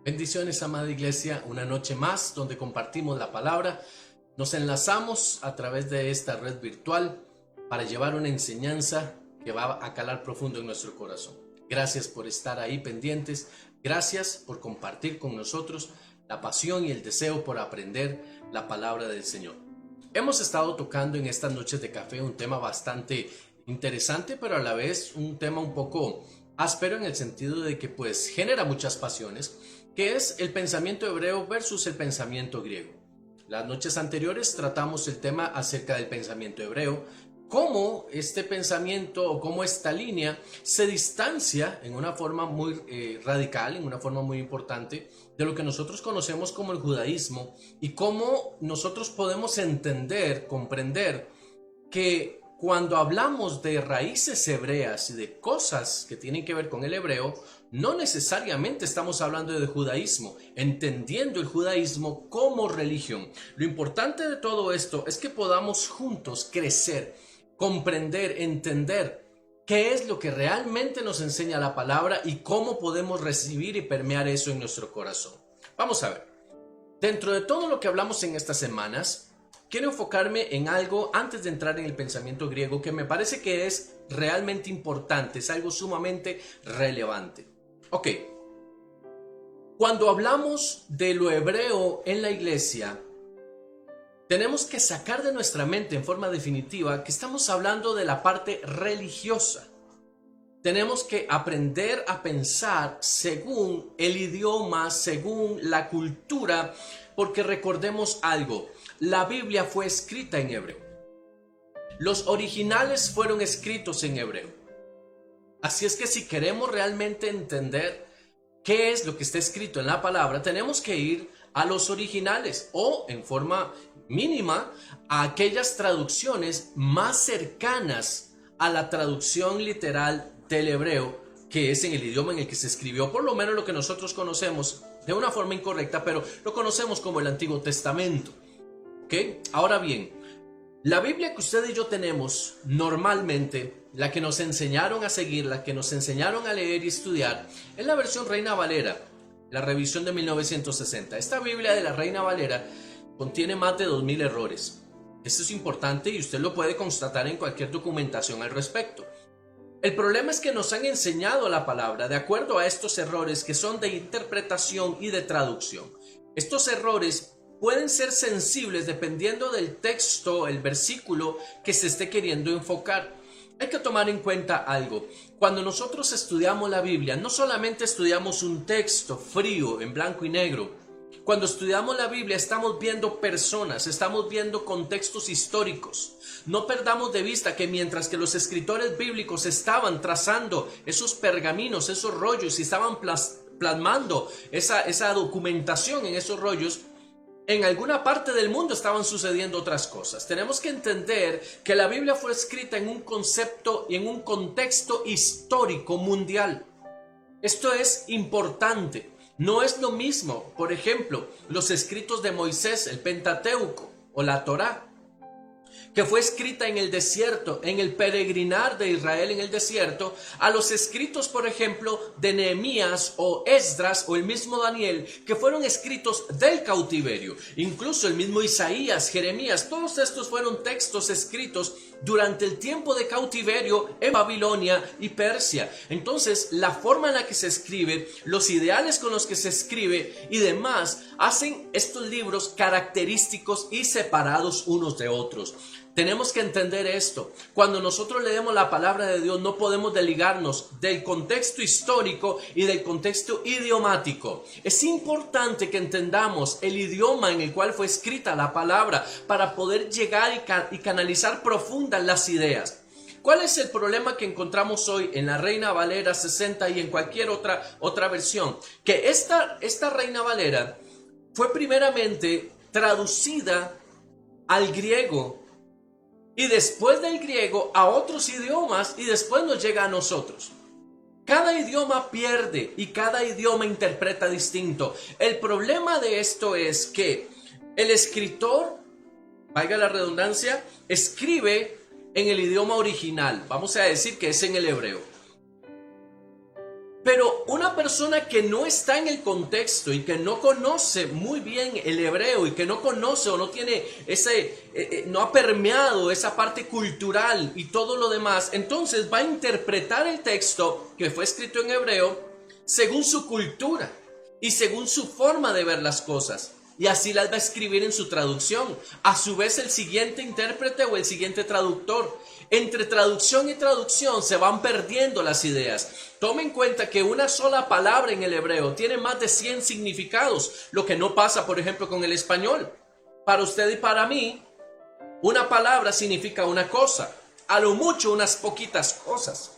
Bendiciones, amada iglesia, una noche más donde compartimos la palabra. Nos enlazamos a través de esta red virtual para llevar una enseñanza que va a calar profundo en nuestro corazón. Gracias por estar ahí pendientes, gracias por compartir con nosotros la pasión y el deseo por aprender la palabra del Señor. Hemos estado tocando en estas noches de café un tema bastante interesante, pero a la vez un tema un poco áspero en el sentido de que pues genera muchas pasiones, que es el pensamiento hebreo versus el pensamiento griego. Las noches anteriores tratamos el tema acerca del pensamiento hebreo, cómo este pensamiento o cómo esta línea se distancia en una forma muy radical, en una forma muy importante de lo que nosotros conocemos como el judaísmo, y cómo nosotros podemos entender, comprender que cuando hablamos de raíces hebreas y de cosas que tienen que ver con el hebreo, no necesariamente estamos hablando de judaísmo, entendiendo el judaísmo como religión. Lo importante de todo esto es que podamos juntos crecer, comprender, entender qué es lo que realmente nos enseña la palabra y cómo podemos recibir y permear eso en nuestro corazón. Vamos a ver. Dentro de todo lo que hablamos en estas semanas, quiero enfocarme en algo antes de entrar en el pensamiento griego que me parece que es realmente importante, es algo sumamente relevante. Ok, cuando hablamos de lo hebreo en la iglesia, tenemos que sacar de nuestra mente en forma definitiva que estamos hablando de la parte religiosa. Tenemos que aprender a pensar según el idioma, según la cultura, porque recordemos algo, la Biblia fue escrita en hebreo. Los originales fueron escritos en hebreo. Así es que si queremos realmente entender qué es lo que está escrito en la palabra, tenemos que ir a los originales o, en forma mínima, a aquellas traducciones más cercanas a la traducción literal del hebreo, que es en el idioma en el que se escribió, por lo menos lo que nosotros conocemos de una forma incorrecta, pero lo conocemos como el Antiguo Testamento. ¿Ok? Ahora bien, la Biblia que usted y yo tenemos normalmente, la que nos enseñaron a seguir, la que nos enseñaron a leer y estudiar, es la versión Reina Valera, la revisión de 1960. Esta Biblia de la Reina Valera contiene más de 2000 errores. Esto es importante y usted lo puede constatar en cualquier documentación al respecto. El problema es que nos han enseñado la palabra de acuerdo a estos errores que son de interpretación y de traducción. Estos errores pueden ser sensibles dependiendo del texto, el versículo que se esté queriendo enfocar. Hay que tomar en cuenta algo. Cuando nosotros estudiamos la Biblia, no solamente estudiamos un texto frío en blanco y negro. Cuando estudiamos la Biblia estamos viendo personas, estamos viendo contextos históricos. No perdamos de vista que mientras que los escritores bíblicos estaban trazando esos pergaminos, esos rollos y estaban plasmando esa documentación en esos rollos, en alguna parte del mundo estaban sucediendo otras cosas. Tenemos que entender que la Biblia fue escrita en un concepto y en un contexto histórico mundial. Esto es importante. No es lo mismo, por ejemplo, los escritos de Moisés, el Pentateuco o la Torá, que fue escrita en el desierto, en el peregrinar de Israel en el desierto, a los escritos, por ejemplo, de Nehemías o Esdras o el mismo Daniel, que fueron escritos del cautiverio. Incluso el mismo Isaías, Jeremías, todos estos fueron textos escritos durante el tiempo de cautiverio en Babilonia y Persia. Entonces, la forma en la que se escribe, los ideales con los que se escribe y demás, hacen estos libros característicos y separados unos de otros. Tenemos que entender esto. Cuando nosotros leemos la palabra de Dios, no podemos desligarnos del contexto histórico y del contexto idiomático. Es importante que entendamos el idioma en el cual fue escrita la palabra para poder llegar y canalizar profundas las ideas. ¿Cuál es el problema que encontramos hoy en la Reina Valera 60 y en cualquier otra versión? Que esta Reina Valera fue primeramente traducida al griego, y después del griego a otros idiomas, y después nos llega a nosotros. Cada idioma pierde y cada idioma interpreta distinto. El problema de esto es que el escritor, valga la redundancia, escribe en el idioma original. Vamos a decir que es en el hebreo. Pero una persona que no está en el contexto y que no conoce muy bien el hebreo y que no conoce o no tiene no ha permeado esa parte cultural y todo lo demás, entonces va a interpretar el texto que fue escrito en hebreo según su cultura y según su forma de ver las cosas. Y así las va a escribir en su traducción. A su vez, el siguiente intérprete o el siguiente traductor. Entre traducción y traducción se van perdiendo las ideas. Tome en cuenta que una sola palabra en el hebreo tiene más de 100 significados, lo que no pasa, por ejemplo, con el español. Para usted y para mí, una palabra significa una cosa, a lo mucho unas poquitas cosas.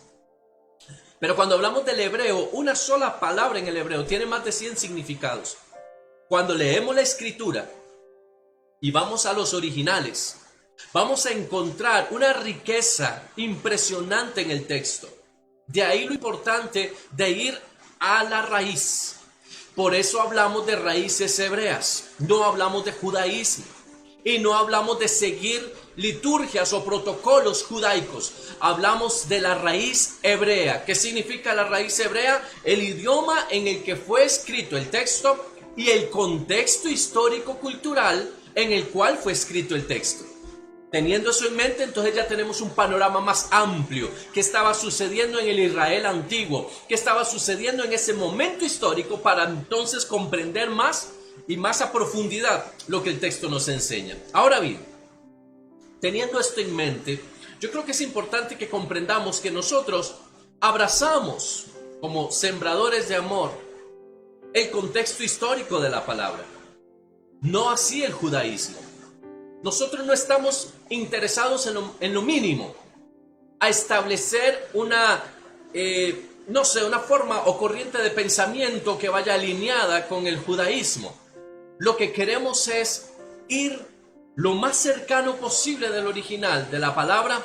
Pero cuando hablamos del hebreo, una sola palabra en el hebreo tiene más de 100 significados. Cuando leemos la escritura y vamos a los originales, vamos a encontrar una riqueza impresionante en el texto. De ahí lo importante de ir a la raíz. Por eso hablamos de raíces hebreas, no hablamos de judaísmo y no hablamos de seguir liturgias o protocolos judaicos. Hablamos de la raíz hebrea. ¿Qué significa la raíz hebrea? El idioma en el que fue escrito el texto y el contexto histórico-cultural en el cual fue escrito el texto. Teniendo eso en mente, entonces ya tenemos un panorama más amplio. ¿Qué estaba sucediendo en el Israel antiguo? ¿Qué estaba sucediendo en ese momento histórico para entonces comprender más y más a profundidad lo que el texto nos enseña? Ahora bien, teniendo esto en mente, yo creo que es importante que comprendamos que nosotros abrazamos como sembradores de amor el contexto histórico de la palabra, no así el judaísmo. Nosotros no estamos interesados en lo mínimo a establecer una forma o corriente de pensamiento que vaya alineada con el judaísmo. Lo que queremos es ir lo más cercano posible del original, de la palabra,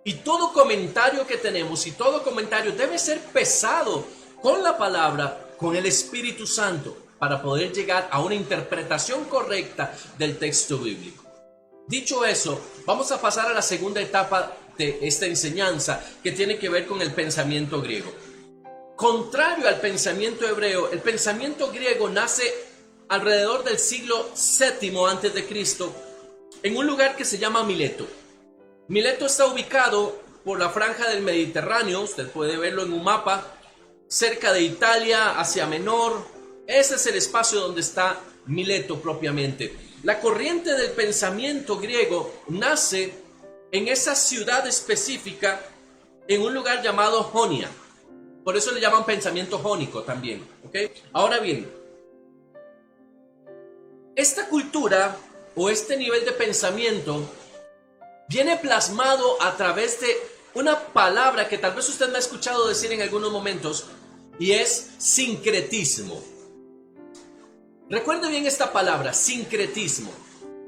y todo comentario que tenemos y todo comentario debe ser pesado con la palabra, con el Espíritu Santo, para poder llegar a una interpretación correcta del texto bíblico. Dicho eso, vamos a pasar a la segunda etapa de esta enseñanza, que tiene que ver con el pensamiento griego. Contrario al pensamiento hebreo, el pensamiento griego nace alrededor del siglo VII a.C. en un lugar que se llama Mileto. Mileto está ubicado por la franja del Mediterráneo, usted puede verlo en un mapa, cerca de Italia, Asia Menor. Ese es el espacio donde está Mileto propiamente. La corriente del pensamiento griego nace en esa ciudad específica, en un lugar llamado Jonia. Por eso le llaman pensamiento jónico también, ¿ok? Ahora bien, esta cultura o este nivel de pensamiento viene plasmado a través de una palabra que tal vez usted me ha escuchado decir en algunos momentos, y es sincretismo. Recuerde bien esta palabra, sincretismo.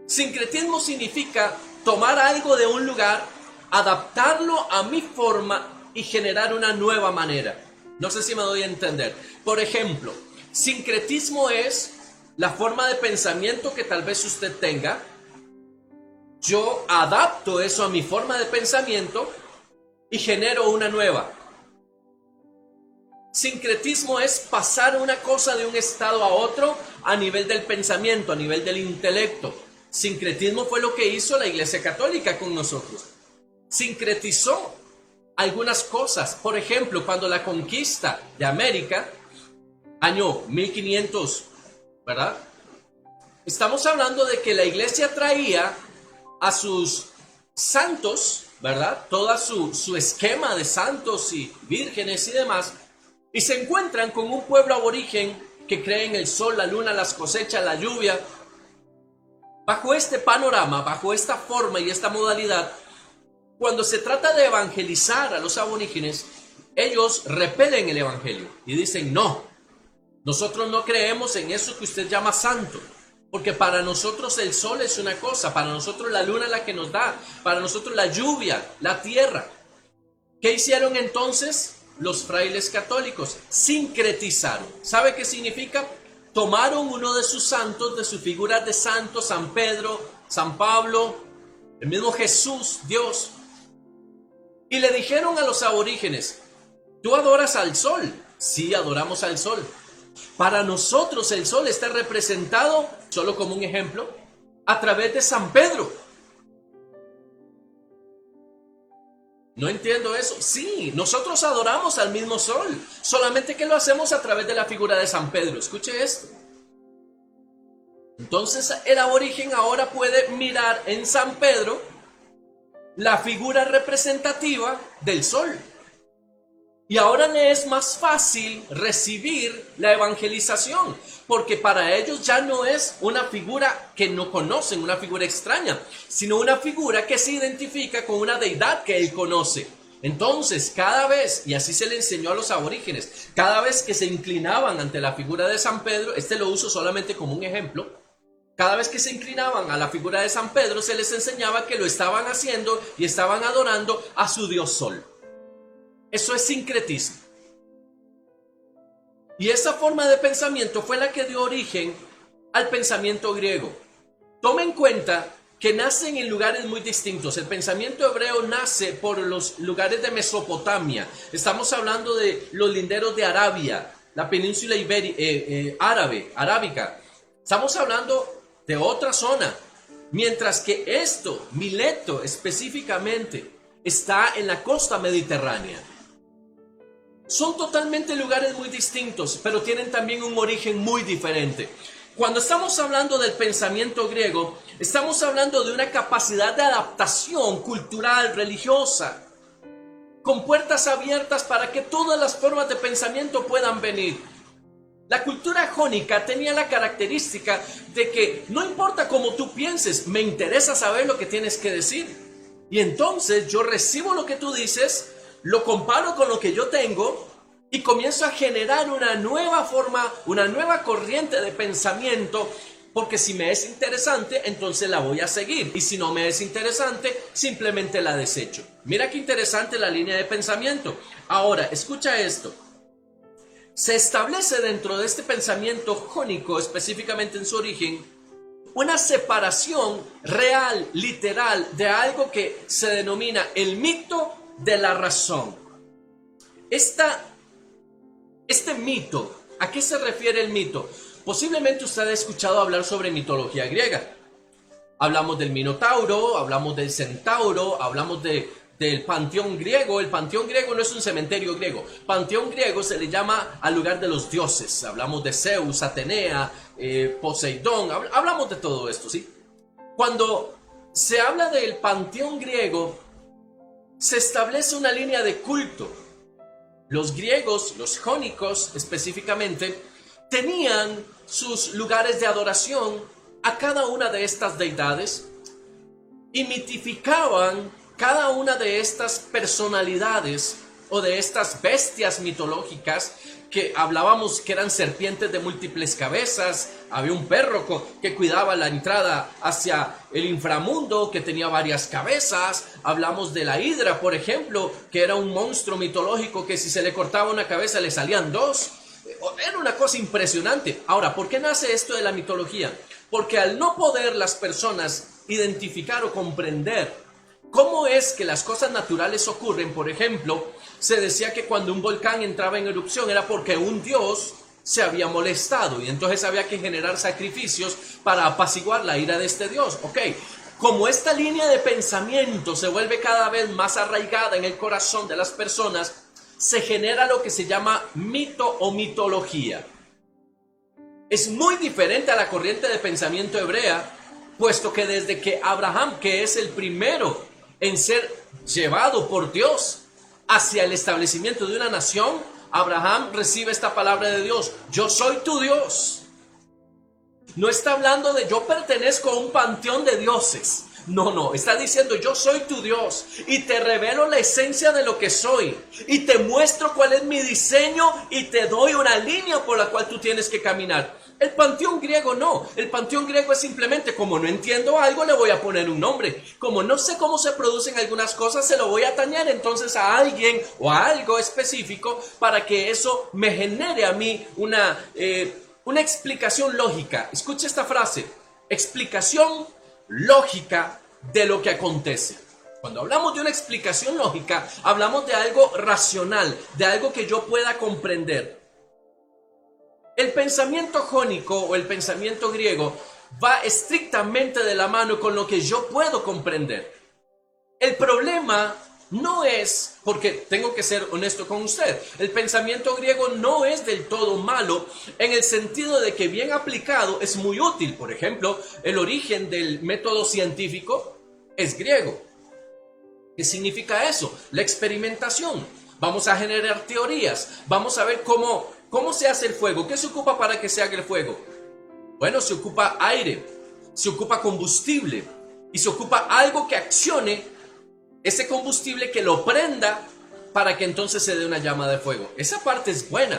Sincretismo significa tomar algo de un lugar, adaptarlo a mi forma y generar una nueva manera. No sé si me doy a entender. Por ejemplo, sincretismo es la forma de pensamiento que tal vez usted tenga. Yo adapto eso a mi forma de pensamiento y genero una nueva. Sincretismo es pasar una cosa de un estado a otro a nivel del pensamiento, a nivel del intelecto. Sincretismo fue lo que hizo la Iglesia Católica con nosotros. Sincretizó algunas cosas. Por ejemplo, cuando la conquista de América, año 1500, ¿verdad? Estamos hablando de que la Iglesia traía a sus santos, ¿verdad? Todo su esquema de santos y vírgenes y demás. Y se encuentran con un pueblo aborigen que cree en el sol, la luna, las cosechas, la lluvia. Bajo este panorama, bajo esta forma y esta modalidad, cuando se trata de evangelizar a los aborígenes, ellos repelen el evangelio y dicen: no, nosotros no creemos en eso que usted llama santo, porque para nosotros el sol es una cosa, para nosotros la luna es la que nos da, para nosotros la lluvia, la tierra. ¿Qué hicieron entonces los frailes católicos? Sincretizaron. ¿Sabe qué significa? Tomaron uno de sus santos, de sus figuras de santos, San Pedro, San Pablo, el mismo Jesús, Dios, y le dijeron a los aborígenes: tú adoras al sol, Sí, adoramos al sol. Para nosotros el sol está representado, solo como un ejemplo, a través de San Pedro. No entiendo eso. Sí, nosotros adoramos al mismo sol, solamente que lo hacemos a través de la figura de San Pedro. Escuche esto. Entonces el aborigen ahora puede mirar en San Pedro la figura representativa del sol. Y ahora le es más fácil recibir la evangelización, porque para ellos ya no es una figura que no conocen, una figura extraña, sino una figura que se identifica con una deidad que él conoce. Entonces, cada vez, y así se le enseñó a los aborígenes, cada vez que se inclinaban ante la figura de San Pedro, este lo uso solamente como un ejemplo, cada vez que se inclinaban a la figura de San Pedro, se les enseñaba que lo estaban haciendo y estaban adorando a su dios sol. Eso es sincretismo. Y esa forma de pensamiento fue la que dio origen al pensamiento griego. Toma en cuenta que nacen en lugares muy distintos. El pensamiento hebreo nace por los lugares de Mesopotamia. Estamos hablando de los linderos de Arabia, la península arábica. Estamos hablando de otra zona. Mientras que esto, Mileto específicamente, está en la costa mediterránea. Son totalmente lugares muy distintos, pero tienen también un origen muy diferente. Cuando estamos hablando del pensamiento griego, estamos hablando de una capacidad de adaptación cultural, religiosa, con puertas abiertas para que todas las formas de pensamiento puedan venir. La cultura jónica tenía la característica de que no importa cómo tú pienses, me interesa saber lo que tienes que decir. Y entonces yo recibo lo que tú dices, lo comparo con lo que yo tengo y comienzo a generar una nueva forma, una nueva corriente de pensamiento, porque si me es interesante, entonces la voy a seguir, y si no me es interesante, simplemente la desecho. Mira qué interesante la línea de pensamiento. Ahora, escucha esto. Se establece dentro de este pensamiento jónico, específicamente en su origen, una separación real, literal, de algo que se denomina el mito de la razón. Este mito, ¿a qué se refiere el mito? Posiblemente usted ha escuchado hablar sobre mitología griega. Hablamos del Minotauro, hablamos del Centauro, hablamos del panteón griego. El panteón griego no es un cementerio griego. Panteón griego se le llama al lugar de los dioses. Hablamos de Zeus, Atenea, Poseidón. Hablamos de todo esto, ¿sí? Cuando se habla del panteón griego, se establece una línea de culto. Los griegos, los jónicos específicamente, tenían sus lugares de adoración a cada una de estas deidades y mitificaban cada una de estas personalidades o de estas bestias mitológicas que hablábamos que eran serpientes de múltiples cabezas. Había un perro que cuidaba la entrada hacia el inframundo, que tenía varias cabezas. Hablamos de la hidra, por ejemplo, que era un monstruo mitológico que si se le cortaba una cabeza le salían dos. Era una cosa impresionante. Ahora, ¿por qué nace esto de la mitología? Porque al no poder las personas identificar o comprender cómo es que las cosas naturales ocurren, por ejemplo, se decía que cuando un volcán entraba en erupción era porque un dios se había molestado y entonces había que generar sacrificios para apaciguar la ira de este dios. Ok, como esta línea de pensamiento se vuelve cada vez más arraigada en el corazón de las personas, se genera lo que se llama mito o mitología. Es muy diferente a la corriente de pensamiento hebrea, puesto que desde que Abraham, que es el primero en ser llevado por Dios hacia el establecimiento de una nación, Abraham recibe esta palabra de Dios: yo soy tu Dios. No está hablando de yo pertenezco a un panteón de dioses. No, está diciendo yo soy tu Dios y te revelo la esencia de lo que soy y te muestro cuál es mi diseño y te doy una línea por la cual tú tienes que caminar. El panteón griego no, el panteón griego es simplemente como no entiendo algo le voy a poner un nombre, como no sé cómo se producen algunas cosas se lo voy a atañer entonces a alguien o a algo específico para que eso me genere a mí una explicación lógica. Escuche esta frase: explicación lógica de lo que acontece. Cuando hablamos de una explicación lógica, hablamos de algo racional, de algo que yo pueda comprender. El pensamiento jónico o el pensamiento griego va estrictamente de la mano con lo que yo puedo comprender. El problema no es, porque tengo que ser honesto con usted, el pensamiento griego no es del todo malo en el sentido de que bien aplicado es muy útil. Por ejemplo, el origen del método científico es griego. ¿Qué significa eso? La experimentación. Vamos a generar teorías, vamos a ver cómo se hace el fuego, qué se ocupa para que se haga el fuego. Bueno, se ocupa aire, se ocupa combustible y se ocupa algo que accione ese combustible, que lo prenda para que entonces se dé una llama de fuego. Esa parte es buena.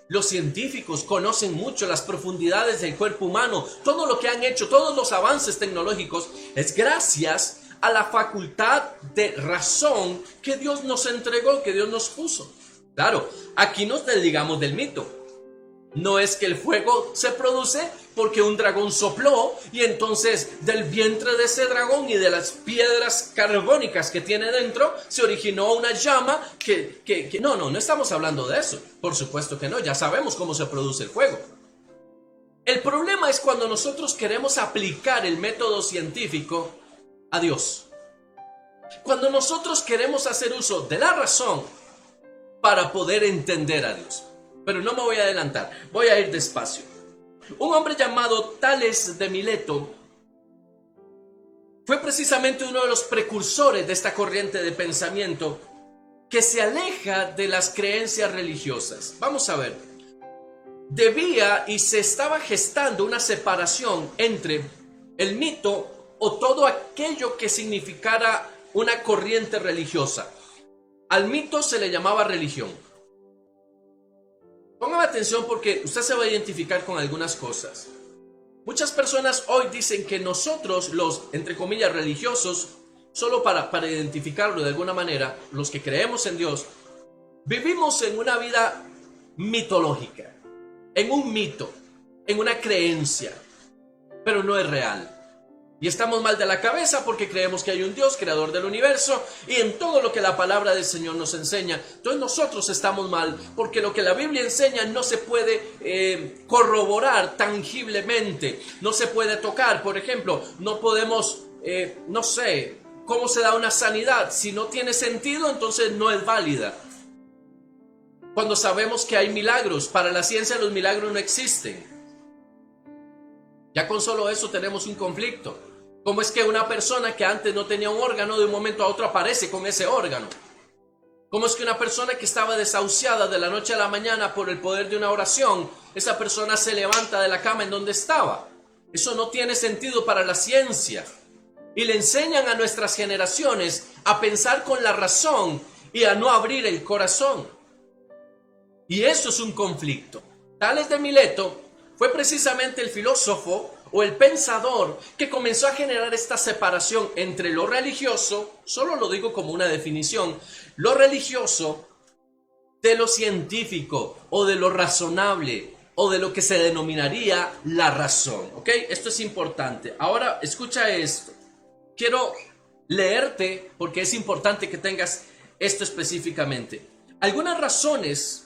Los científicos conocen mucho las profundidades del cuerpo humano. Todo lo que han hecho, todos los avances tecnológicos, es gracias a la facultad de razón que Dios nos entregó, que Dios nos puso. Claro, aquí nos desligamos del mito. No es que el fuego se produce porque un dragón sopló y entonces del vientre de ese dragón y de las piedras carbónicas que tiene dentro se originó una llama que... No estamos hablando de eso. Por supuesto que no, ya sabemos cómo se produce el fuego. El problema es cuando nosotros queremos aplicar el método científico a Dios. Cuando nosotros queremos hacer uso de la razón para poder entender a Dios. Pero no me voy a adelantar, voy a ir despacio. Un hombre llamado Tales de Mileto fue precisamente uno de los precursores de esta corriente de pensamiento que se aleja de las creencias religiosas. Vamos a ver. Debía y se estaba gestando una separación entre el mito o todo aquello que significara una corriente religiosa. Al mito se le llamaba religión. Póngame atención porque usted se va a identificar con algunas cosas. Muchas personas hoy dicen que nosotros, los, entre comillas, religiosos, solo para identificarlo de alguna manera, los que creemos en Dios, vivimos en una vida mitológica, en un mito, en una creencia, pero no es real. Y estamos mal de la cabeza porque creemos que hay un Dios creador del universo y en todo lo que la palabra del Señor nos enseña. Entonces nosotros estamos mal porque lo que la Biblia enseña no se puede corroborar tangiblemente, no se puede tocar. Por ejemplo, no podemos, no sé, cómo se da una sanidad. Si no tiene sentido, entonces no es válida. Cuando sabemos que hay milagros, para la ciencia los milagros no existen. Ya con solo eso tenemos un conflicto. ¿Cómo es que una persona que antes no tenía un órgano de un momento a otro aparece con ese órgano? ¿Cómo es que una persona que estaba desahuciada de la noche a la mañana por el poder de una oración, esa persona se levanta de la cama en donde estaba? Eso no tiene sentido para la ciencia. Y le enseñan a nuestras generaciones a pensar con la razón y a no abrir el corazón. Y eso es un conflicto. Tales de Mileto fue precisamente el filósofo o el pensador que comenzó a generar esta separación entre lo religioso, solo lo digo como una definición, lo religioso de lo científico o de lo razonable o de lo que se denominaría la razón. ¿Ok? Esto es importante. Ahora escucha esto. Quiero leerte porque es importante que tengas esto específicamente. Algunas razones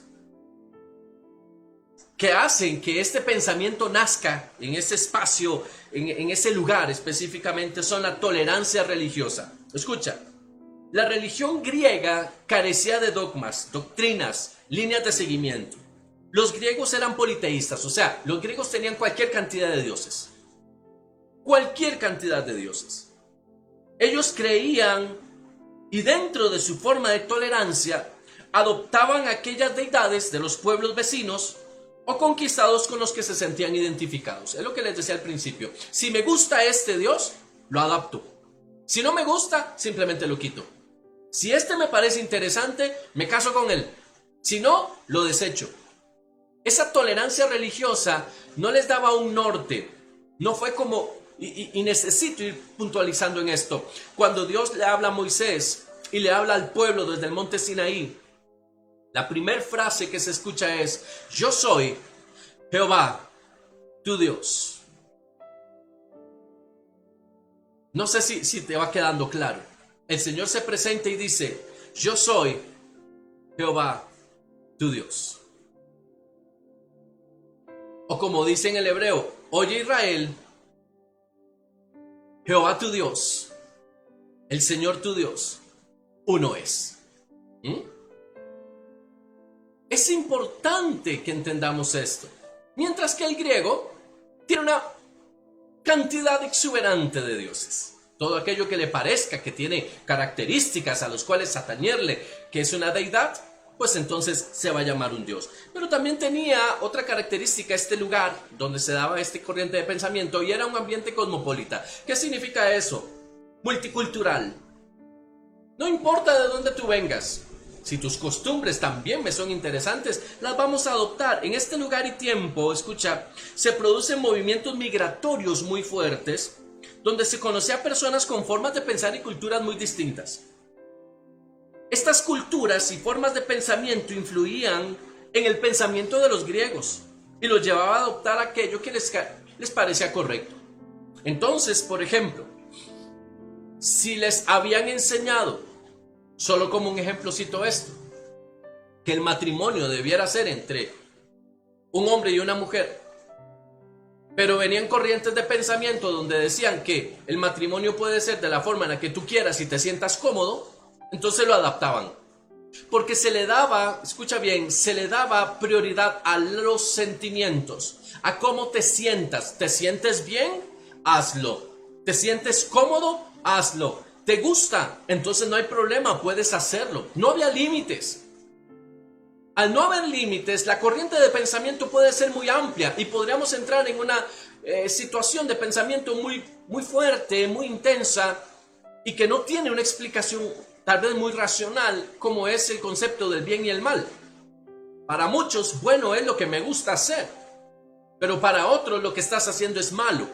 que hacen que este pensamiento nazca en ese espacio, en ese lugar específicamente, son la tolerancia religiosa. Escucha, la religión griega carecía de dogmas, doctrinas, líneas de seguimiento. Los griegos eran politeístas, o sea, los griegos tenían cualquier cantidad de dioses. Cualquier cantidad de dioses. Ellos creían, y dentro de su forma de tolerancia, adoptaban aquellas deidades de los pueblos vecinos o conquistados con los que se sentían identificados. Es lo que les decía al principio. Si me gusta este Dios, lo adapto. Si no me gusta, simplemente lo quito. Si este me parece interesante, me caso con él. Si no, lo desecho. Esa tolerancia religiosa no les daba un norte. No fue como, y necesito ir puntualizando en esto, cuando Dios le habla a Moisés y le habla al pueblo desde el monte Sinaí, la primera frase que se escucha es: yo soy Jehová, tu Dios. No sé si te va quedando claro. el Señor se presenta y dice: yo soy Jehová tu Dios. O como dice en el hebreo: oye Israel, Jehová tu Dios, el Señor tu Dios, uno es. Es importante que entendamos esto. Mientras que el griego tiene una cantidad exuberante de dioses. Todo aquello que le parezca que tiene características a los cuales atañerle que es una deidad, pues entonces se va a llamar un dios. Pero también tenía otra característica este lugar donde se daba este corriente de pensamiento, y era un ambiente cosmopolita. ¿Qué significa eso? Multicultural. No importa de dónde tú vengas, si tus costumbres también me son interesantes, las vamos a adoptar. En este lugar y tiempo, escucha, se producen movimientos migratorios muy fuertes, donde se conocía a personas con formas de pensar y culturas muy distintas. Estas culturas y formas de pensamiento influían en el pensamiento de los griegos y los llevaba a adoptar aquello que les parecía correcto. Entonces, por ejemplo, si les habían enseñado, solo como un ejemplo cito esto, que el matrimonio debiera ser entre un hombre y una mujer, pero venían corrientes de pensamiento donde decían que el matrimonio puede ser de la forma en la que tú quieras y te sientas cómodo, entonces lo adaptaban. Porque se le daba, escucha bien, se le daba prioridad a los sentimientos, a cómo te sientas. ¿Te sientes bien? Hazlo. ¿Te sientes cómodo? Hazlo. ¿Te gusta? Entonces no hay problema, puedes hacerlo. No había límites. Al no haber límites, la corriente de pensamiento puede ser muy amplia y podríamos entrar en una situación de pensamiento muy fuerte, muy intensa, y que no tiene una explicación tal vez muy racional, como es el concepto del bien y el mal. Para muchos, bueno es lo que me gusta hacer, pero para otros lo que estás haciendo es malo.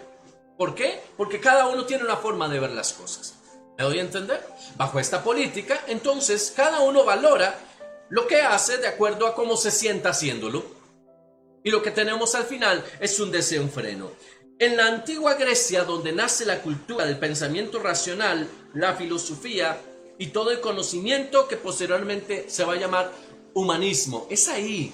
¿Por qué? Porque cada uno tiene una forma de ver las cosas. ¿Me doy a entender? Bajo esta política, entonces, cada uno valora lo que hace de acuerdo a cómo se sienta haciéndolo. Y lo que tenemos al final es un desenfreno. En la antigua Grecia, donde nace la cultura del pensamiento racional, la filosofía y todo el conocimiento que posteriormente se va a llamar humanismo, es ahí,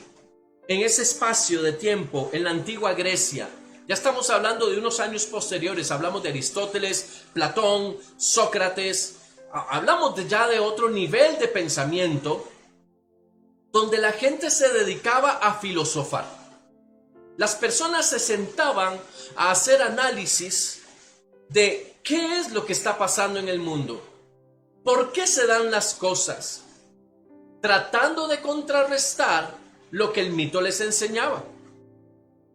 en ese espacio de tiempo, en la antigua Grecia. Ya estamos hablando de unos años posteriores, hablamos de Aristóteles, Platón, Sócrates, hablamos ya de otro nivel de pensamiento, donde la gente se dedicaba a filosofar. Las personas se sentaban a hacer análisis de qué es lo que está pasando en el mundo, por qué se dan las cosas, tratando de contrarrestar lo que el mito les enseñaba.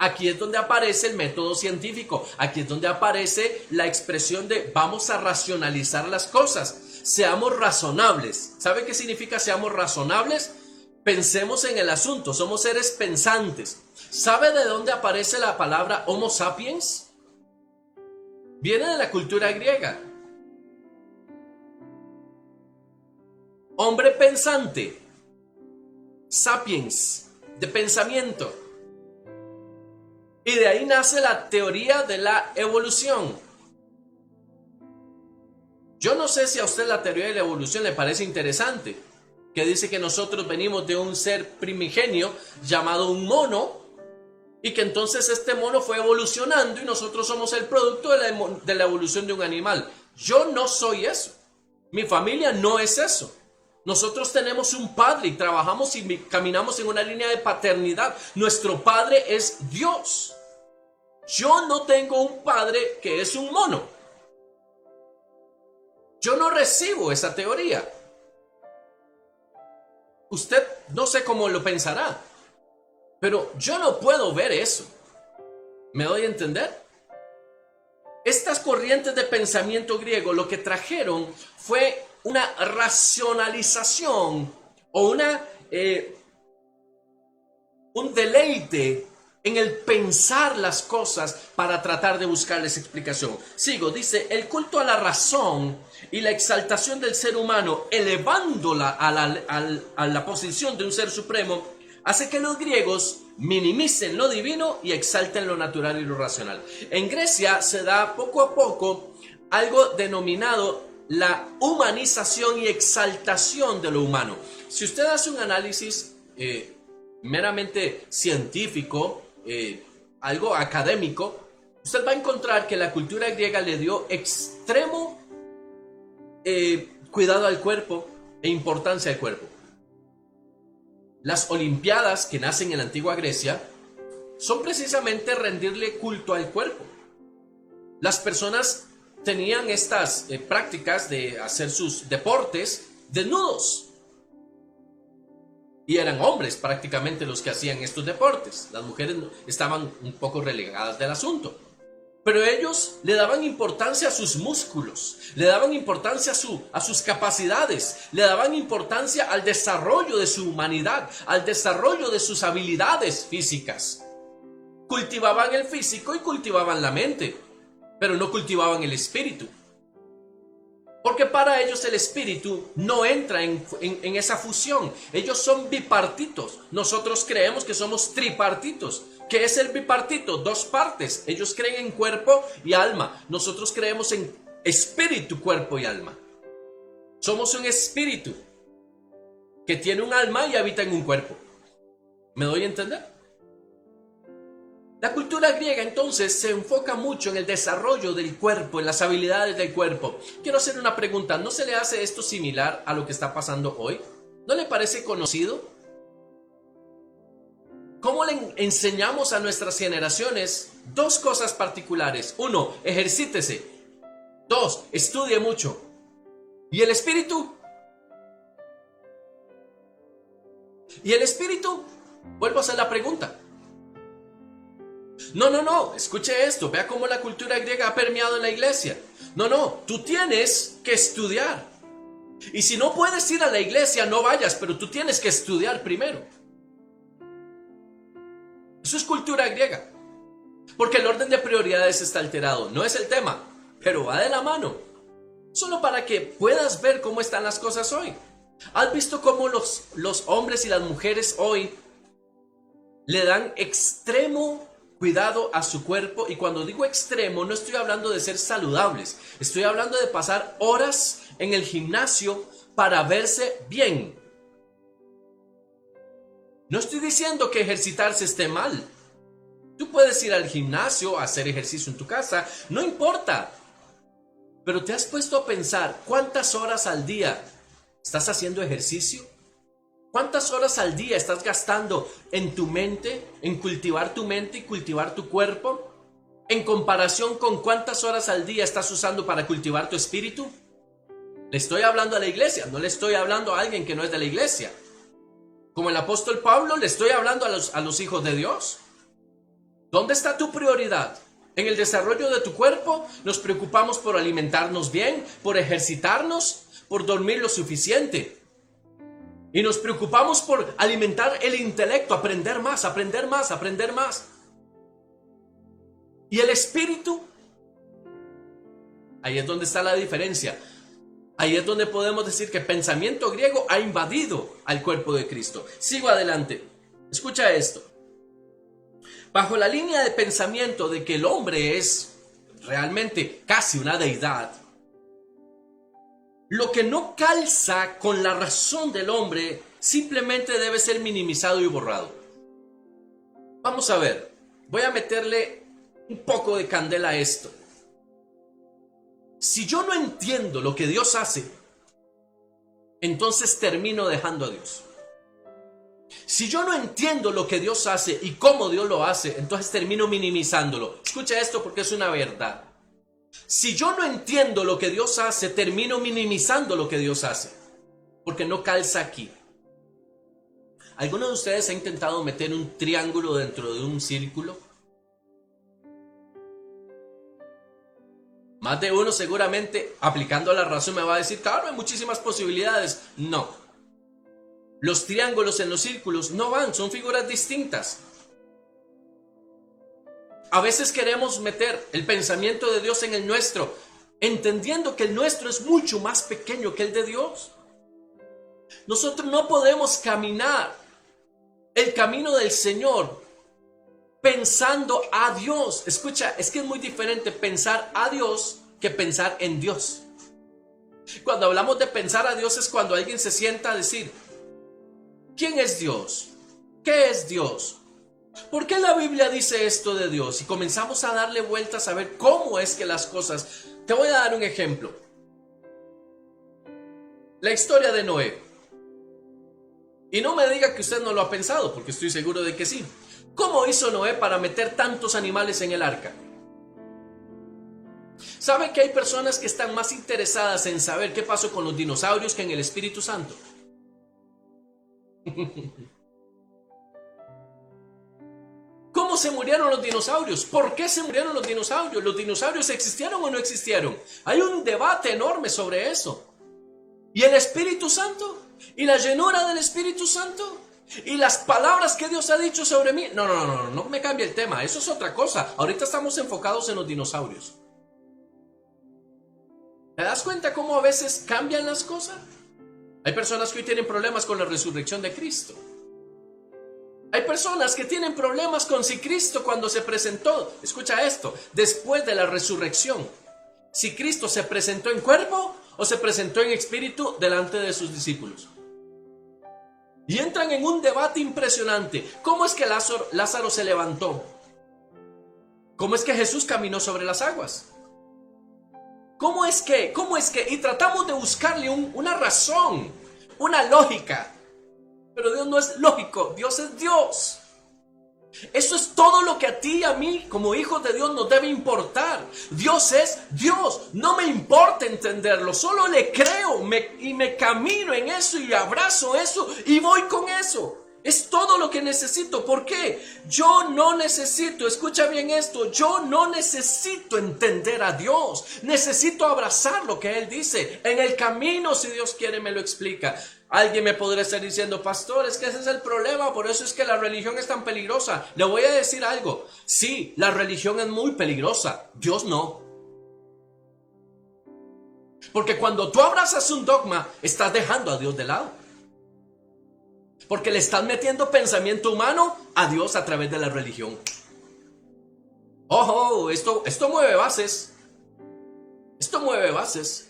Aquí es donde aparece el método científico, aquí es donde aparece la expresión de vamos a racionalizar las cosas, seamos razonables. ¿Sabe qué significa seamos razonables? Pensemos en el asunto, somos seres pensantes. ¿Sabe de dónde aparece la palabra Homo sapiens? Viene de la cultura griega. Hombre pensante, sapiens, de pensamiento. Y de ahí nace la teoría de la evolución. Yo no sé si a usted la teoría de la evolución le parece interesante, que dice que nosotros venimos de un ser primigenio llamado un mono, y que entonces este mono fue evolucionando y nosotros somos el producto de la evolución de un animal. Yo no soy eso. Mi familia no es eso. Nosotros tenemos un padre y trabajamos y caminamos en una línea de paternidad. Nuestro padre es Dios. Yo no tengo un padre que es un mono. Yo no recibo esa teoría. Usted no sé cómo lo pensará, pero yo no puedo ver eso. ¿Me doy a entender? Estas corrientes de pensamiento griego lo que trajeron fue una racionalización o un deleite en el pensar las cosas para tratar de buscarles explicación. Sigo, dice, el culto a la razón y la exaltación del ser humano, elevándola a la posición de un ser supremo, hace que los griegos minimicen lo divino y exalten lo natural y lo racional. En Grecia se da poco a poco algo denominado la humanización y exaltación de lo humano. Si usted hace un análisis meramente científico, algo académico, usted va a encontrar que la cultura griega le dio extremo cuidado al cuerpo e importancia al cuerpo. Las olimpiadas que nacen en la antigua Grecia son precisamente rendirle culto al cuerpo. Las personas tenían estas prácticas de hacer sus deportes desnudos. Y eran hombres prácticamente los que hacían estos deportes. Las mujeres estaban un poco relegadas del asunto. Pero ellos le daban importancia a sus músculos, le daban importancia a sus capacidades, le daban importancia al desarrollo de su humanidad, al desarrollo de sus habilidades físicas. Cultivaban el físico y cultivaban la mente, pero no cultivaban el espíritu. Porque para ellos el espíritu no entra en esa fusión. Ellos son bipartitos. Nosotros creemos que somos tripartitos. ¿Qué es el bipartito? Dos partes. Ellos creen en cuerpo y alma. Nosotros creemos en espíritu, cuerpo y alma. Somos un espíritu que tiene un alma y habita en un cuerpo. ¿Me doy a entender? La cultura griega entonces se enfoca mucho en el desarrollo del cuerpo, en las habilidades del cuerpo. Quiero hacer una pregunta, ¿no se le hace esto similar a lo que está pasando hoy? ¿No le parece conocido? ¿Cómo le enseñamos a nuestras generaciones dos cosas particulares? Uno, ejercítese. Dos, estudie mucho. ¿Y el espíritu? ¿Y el espíritu? Vuelvo a hacer la pregunta. No, escuche esto, vea cómo la cultura griega ha permeado en la iglesia. No, tú tienes que estudiar. Y si no puedes ir a la iglesia, no vayas, pero tú tienes que estudiar primero. Eso es cultura griega. Porque el orden de prioridades está alterado. No es el tema, pero va de la mano. Solo para que puedas ver cómo están las cosas hoy. ¿Has visto cómo los hombres y las mujeres hoy le dan extremo cuidado a su cuerpo? Y cuando digo extremo, no estoy hablando de ser saludables. Estoy hablando de pasar horas en el gimnasio para verse bien. No estoy diciendo que ejercitarse esté mal. Tú puedes ir al gimnasio, hacer ejercicio en tu casa, no importa. Pero ¿te has puesto a pensar cuántas horas al día estás haciendo ejercicio? ¿Cuántas horas al día estás gastando en tu mente, en cultivar tu mente y cultivar tu cuerpo? En comparación con cuántas horas al día estás usando para cultivar tu espíritu. Le estoy hablando a la iglesia, no le estoy hablando a alguien que no es de la iglesia. Como el apóstol Pablo, le estoy hablando a los hijos de Dios. ¿Dónde está tu prioridad? ¿En el desarrollo de tu cuerpo? ¿Nos preocupamos por alimentarnos bien, por ejercitarnos, por dormir lo suficiente? Y nos preocupamos por alimentar el intelecto, aprender más. ¿Y el espíritu? Ahí es donde está la diferencia. Ahí es donde podemos decir que el pensamiento griego ha invadido al cuerpo de Cristo. Sigo adelante. Escucha esto. Bajo la línea de pensamiento de que el hombre es realmente casi una deidad, lo que no calza con la razón del hombre simplemente debe ser minimizado y borrado. Vamos a ver, voy a meterle un poco de candela a esto. Si yo no entiendo lo que Dios hace, entonces termino dejando a Dios. Si yo no entiendo lo que Dios hace y cómo Dios lo hace, entonces termino minimizándolo. Escucha esto porque es una verdad. Si yo no entiendo lo que Dios hace, termino minimizando lo que Dios hace, porque no calza aquí. ¿Alguno de ustedes ha intentado meter un triángulo dentro de un círculo? Más de uno seguramente, aplicando la razón, me va a decir, claro, hay muchísimas posibilidades. No. Los triángulos en los círculos no van, son figuras distintas. A veces queremos meter el pensamiento de Dios en el nuestro, entendiendo que el nuestro es mucho más pequeño que el de Dios. Nosotros no podemos caminar el camino del Señor pensando a Dios. Escucha, es que es muy diferente pensar a Dios que pensar en Dios. Cuando hablamos de pensar a Dios es cuando alguien se sienta a decir, ¿quién es Dios? ¿Qué es Dios? ¿Por qué la Biblia dice esto de Dios? Y comenzamos a darle vueltas a ver cómo es que las cosas... Te voy a dar un ejemplo. La historia de Noé. Y no me diga que usted no lo ha pensado, porque estoy seguro de que sí. ¿Cómo hizo Noé para meter tantos animales en el arca? ¿Sabe que hay personas que están más interesadas en saber qué pasó con los dinosaurios que en el Espíritu Santo? ¿Cómo se murieron los dinosaurios? ¿Por qué se murieron los dinosaurios? ¿Los dinosaurios existieron o no existieron? Hay un debate enorme sobre eso. ¿Y el Espíritu Santo? ¿Y la llenura del Espíritu Santo? ¿Y las palabras que Dios ha dicho sobre mí? No me cambie el tema, eso es otra cosa. Ahorita estamos enfocados en los dinosaurios. ¿Te das cuenta cómo a veces cambian las cosas? Hay personas que hoy tienen problemas con la resurrección de Cristo. Hay personas que tienen problemas con si Cristo cuando se presentó, escucha esto, después de la resurrección, si Cristo se presentó en cuerpo o se presentó en espíritu delante de sus discípulos. Y entran en un debate impresionante. ¿Cómo es que Lázaro se levantó? ¿Cómo es que Jesús caminó sobre las aguas? ¿Cómo es que? Y tratamos de buscarle una razón, una lógica. Pero Dios no es lógico, Dios es Dios. Eso es todo lo que a ti y a mí, como hijos de Dios, nos debe importar. Dios es Dios. No me importa entenderlo, solo le creo y me camino en eso y abrazo eso y voy con eso. Es todo lo que necesito. ¿Por qué? Yo no necesito, escucha bien esto, yo no necesito entender a Dios. Necesito abrazar lo que Él dice. En el camino, si Dios quiere, me lo explica. Alguien me podría estar diciendo, pastor, es que ese es el problema, por eso es que la religión es tan peligrosa. Le voy a decir algo. Sí, la religión es muy peligrosa. Dios no. Porque cuando tú abrazas un dogma, estás dejando a Dios de lado. Porque le estás metiendo pensamiento humano a Dios a través de la religión. Ojo, esto mueve bases. Esto mueve bases.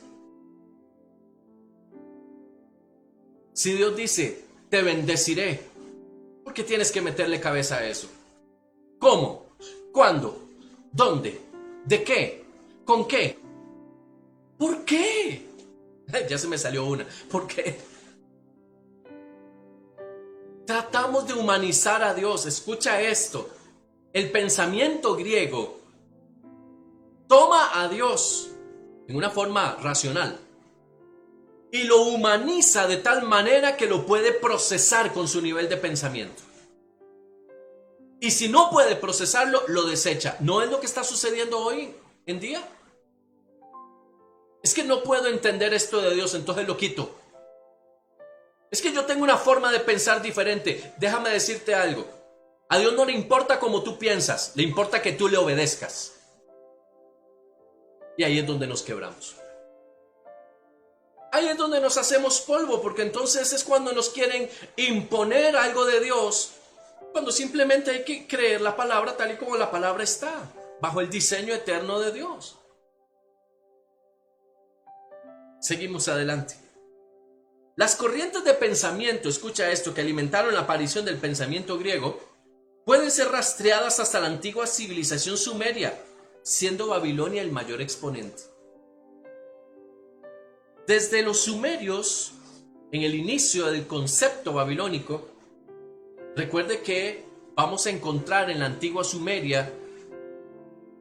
Si Dios dice, te bendeciré, ¿por qué tienes que meterle cabeza a eso? ¿Cómo? ¿Cuándo? ¿Dónde? ¿De qué? ¿Con qué? ¿Por qué? Ya se me salió una. ¿Por qué? Tratamos de humanizar a Dios. Escucha esto. El pensamiento griego toma a Dios en una forma racional y lo humaniza de tal manera que lo puede procesar con su nivel de pensamiento. Y si no puede procesarlo, lo desecha. ¿No es lo que está sucediendo hoy en día? Es que no puedo entender esto de Dios, entonces lo quito. Es que yo tengo una forma de pensar diferente. Déjame decirte algo. A Dios no le importa cómo tú piensas, le importa que tú le obedezcas. Y ahí es donde nos quebramos. Ahí es donde nos hacemos polvo, porque entonces es cuando nos quieren imponer algo de Dios, cuando simplemente hay que creer la palabra tal y como la palabra está, bajo el diseño eterno de Dios. Seguimos adelante. Las corrientes de pensamiento, escucha esto, que alimentaron la aparición del pensamiento griego, pueden ser rastreadas hasta la antigua civilización sumeria, siendo Babilonia el mayor exponente. Desde los sumerios, en el inicio del concepto babilónico, recuerde que vamos a encontrar en la antigua Sumeria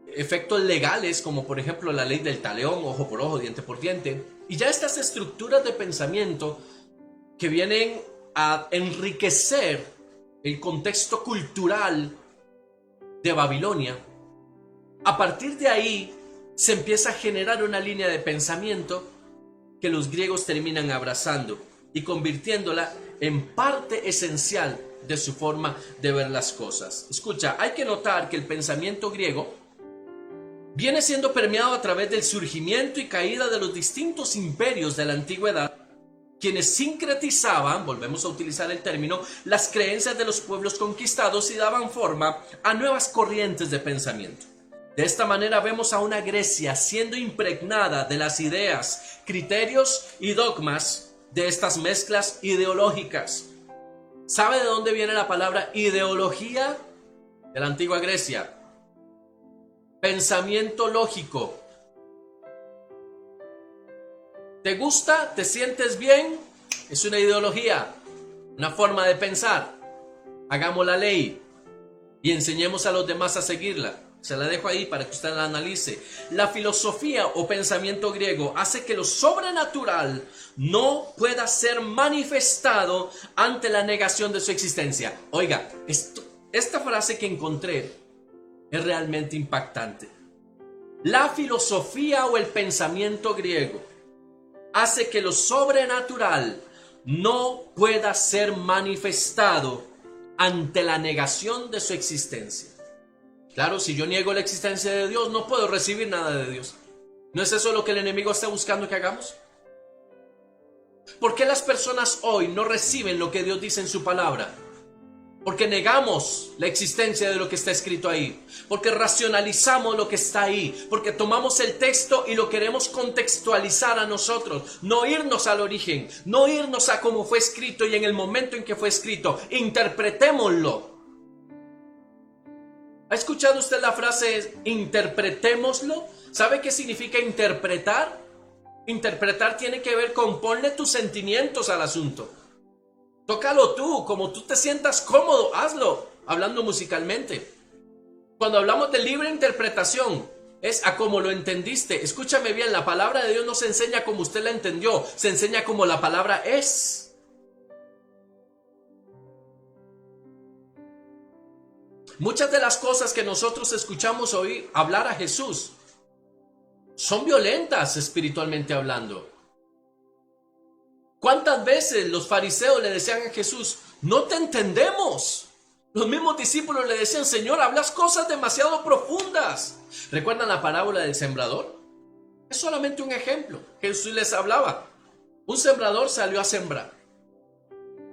efectos legales como por ejemplo la ley del talión, ojo por ojo, diente por diente, y ya estas estructuras de pensamiento que vienen a enriquecer el contexto cultural de Babilonia. A partir de ahí se empieza a generar una línea de pensamiento que los griegos terminan abrazando y convirtiéndola en parte esencial de su forma de ver las cosas. Escucha, hay que notar que el pensamiento griego viene siendo permeado a través del surgimiento y caída de los distintos imperios de la antigüedad, quienes sincretizaban, volvemos a utilizar el término, las creencias de los pueblos conquistados y daban forma a nuevas corrientes de pensamiento. De esta manera vemos a una Grecia siendo impregnada de las ideas, criterios y dogmas de estas mezclas ideológicas. ¿Sabe de dónde viene la palabra ideología? De la antigua Grecia. Pensamiento lógico. ¿Te gusta? ¿Te sientes bien? Es una ideología, una forma de pensar. Hagamos la ley y enseñemos a los demás a seguirla. Se la dejo ahí para que usted la analice. La filosofía o pensamiento griego hace que lo sobrenatural no pueda ser manifestado ante la negación de su existencia. Oiga, esta frase que encontré es realmente impactante. La filosofía o el pensamiento griego hace que lo sobrenatural no pueda ser manifestado ante la negación de su existencia. Claro, si yo niego la existencia de Dios, no puedo recibir nada de Dios. ¿No es eso lo que el enemigo está buscando que hagamos? ¿Por qué las personas hoy no reciben lo que Dios dice en su palabra? Porque negamos la existencia de lo que está escrito ahí. Porque racionalizamos lo que está ahí. Porque tomamos el texto y lo queremos contextualizar a nosotros. No irnos al origen. No irnos a cómo fue escrito y en el momento en que fue escrito. Interpretémoslo. ¿Ha escuchado usted la frase interpretémoslo? ¿Sabe qué significa interpretar? Interpretar tiene que ver con ponle tus sentimientos al asunto. Tócalo tú, como tú te sientas cómodo, hazlo, hablando musicalmente. Cuando hablamos de libre interpretación, es a como lo entendiste. Escúchame bien, la palabra de Dios no se enseña como usted la entendió, se enseña como la palabra es. Muchas de las cosas que nosotros escuchamos oír hablar a Jesús son violentas espiritualmente hablando. ¿Cuántas veces los fariseos le decían a Jesús, no te entendemos? Los mismos discípulos le decían, Señor, hablas cosas demasiado profundas. ¿Recuerdan la parábola del sembrador? Es solamente un ejemplo. Jesús les hablaba. Un sembrador salió a sembrar.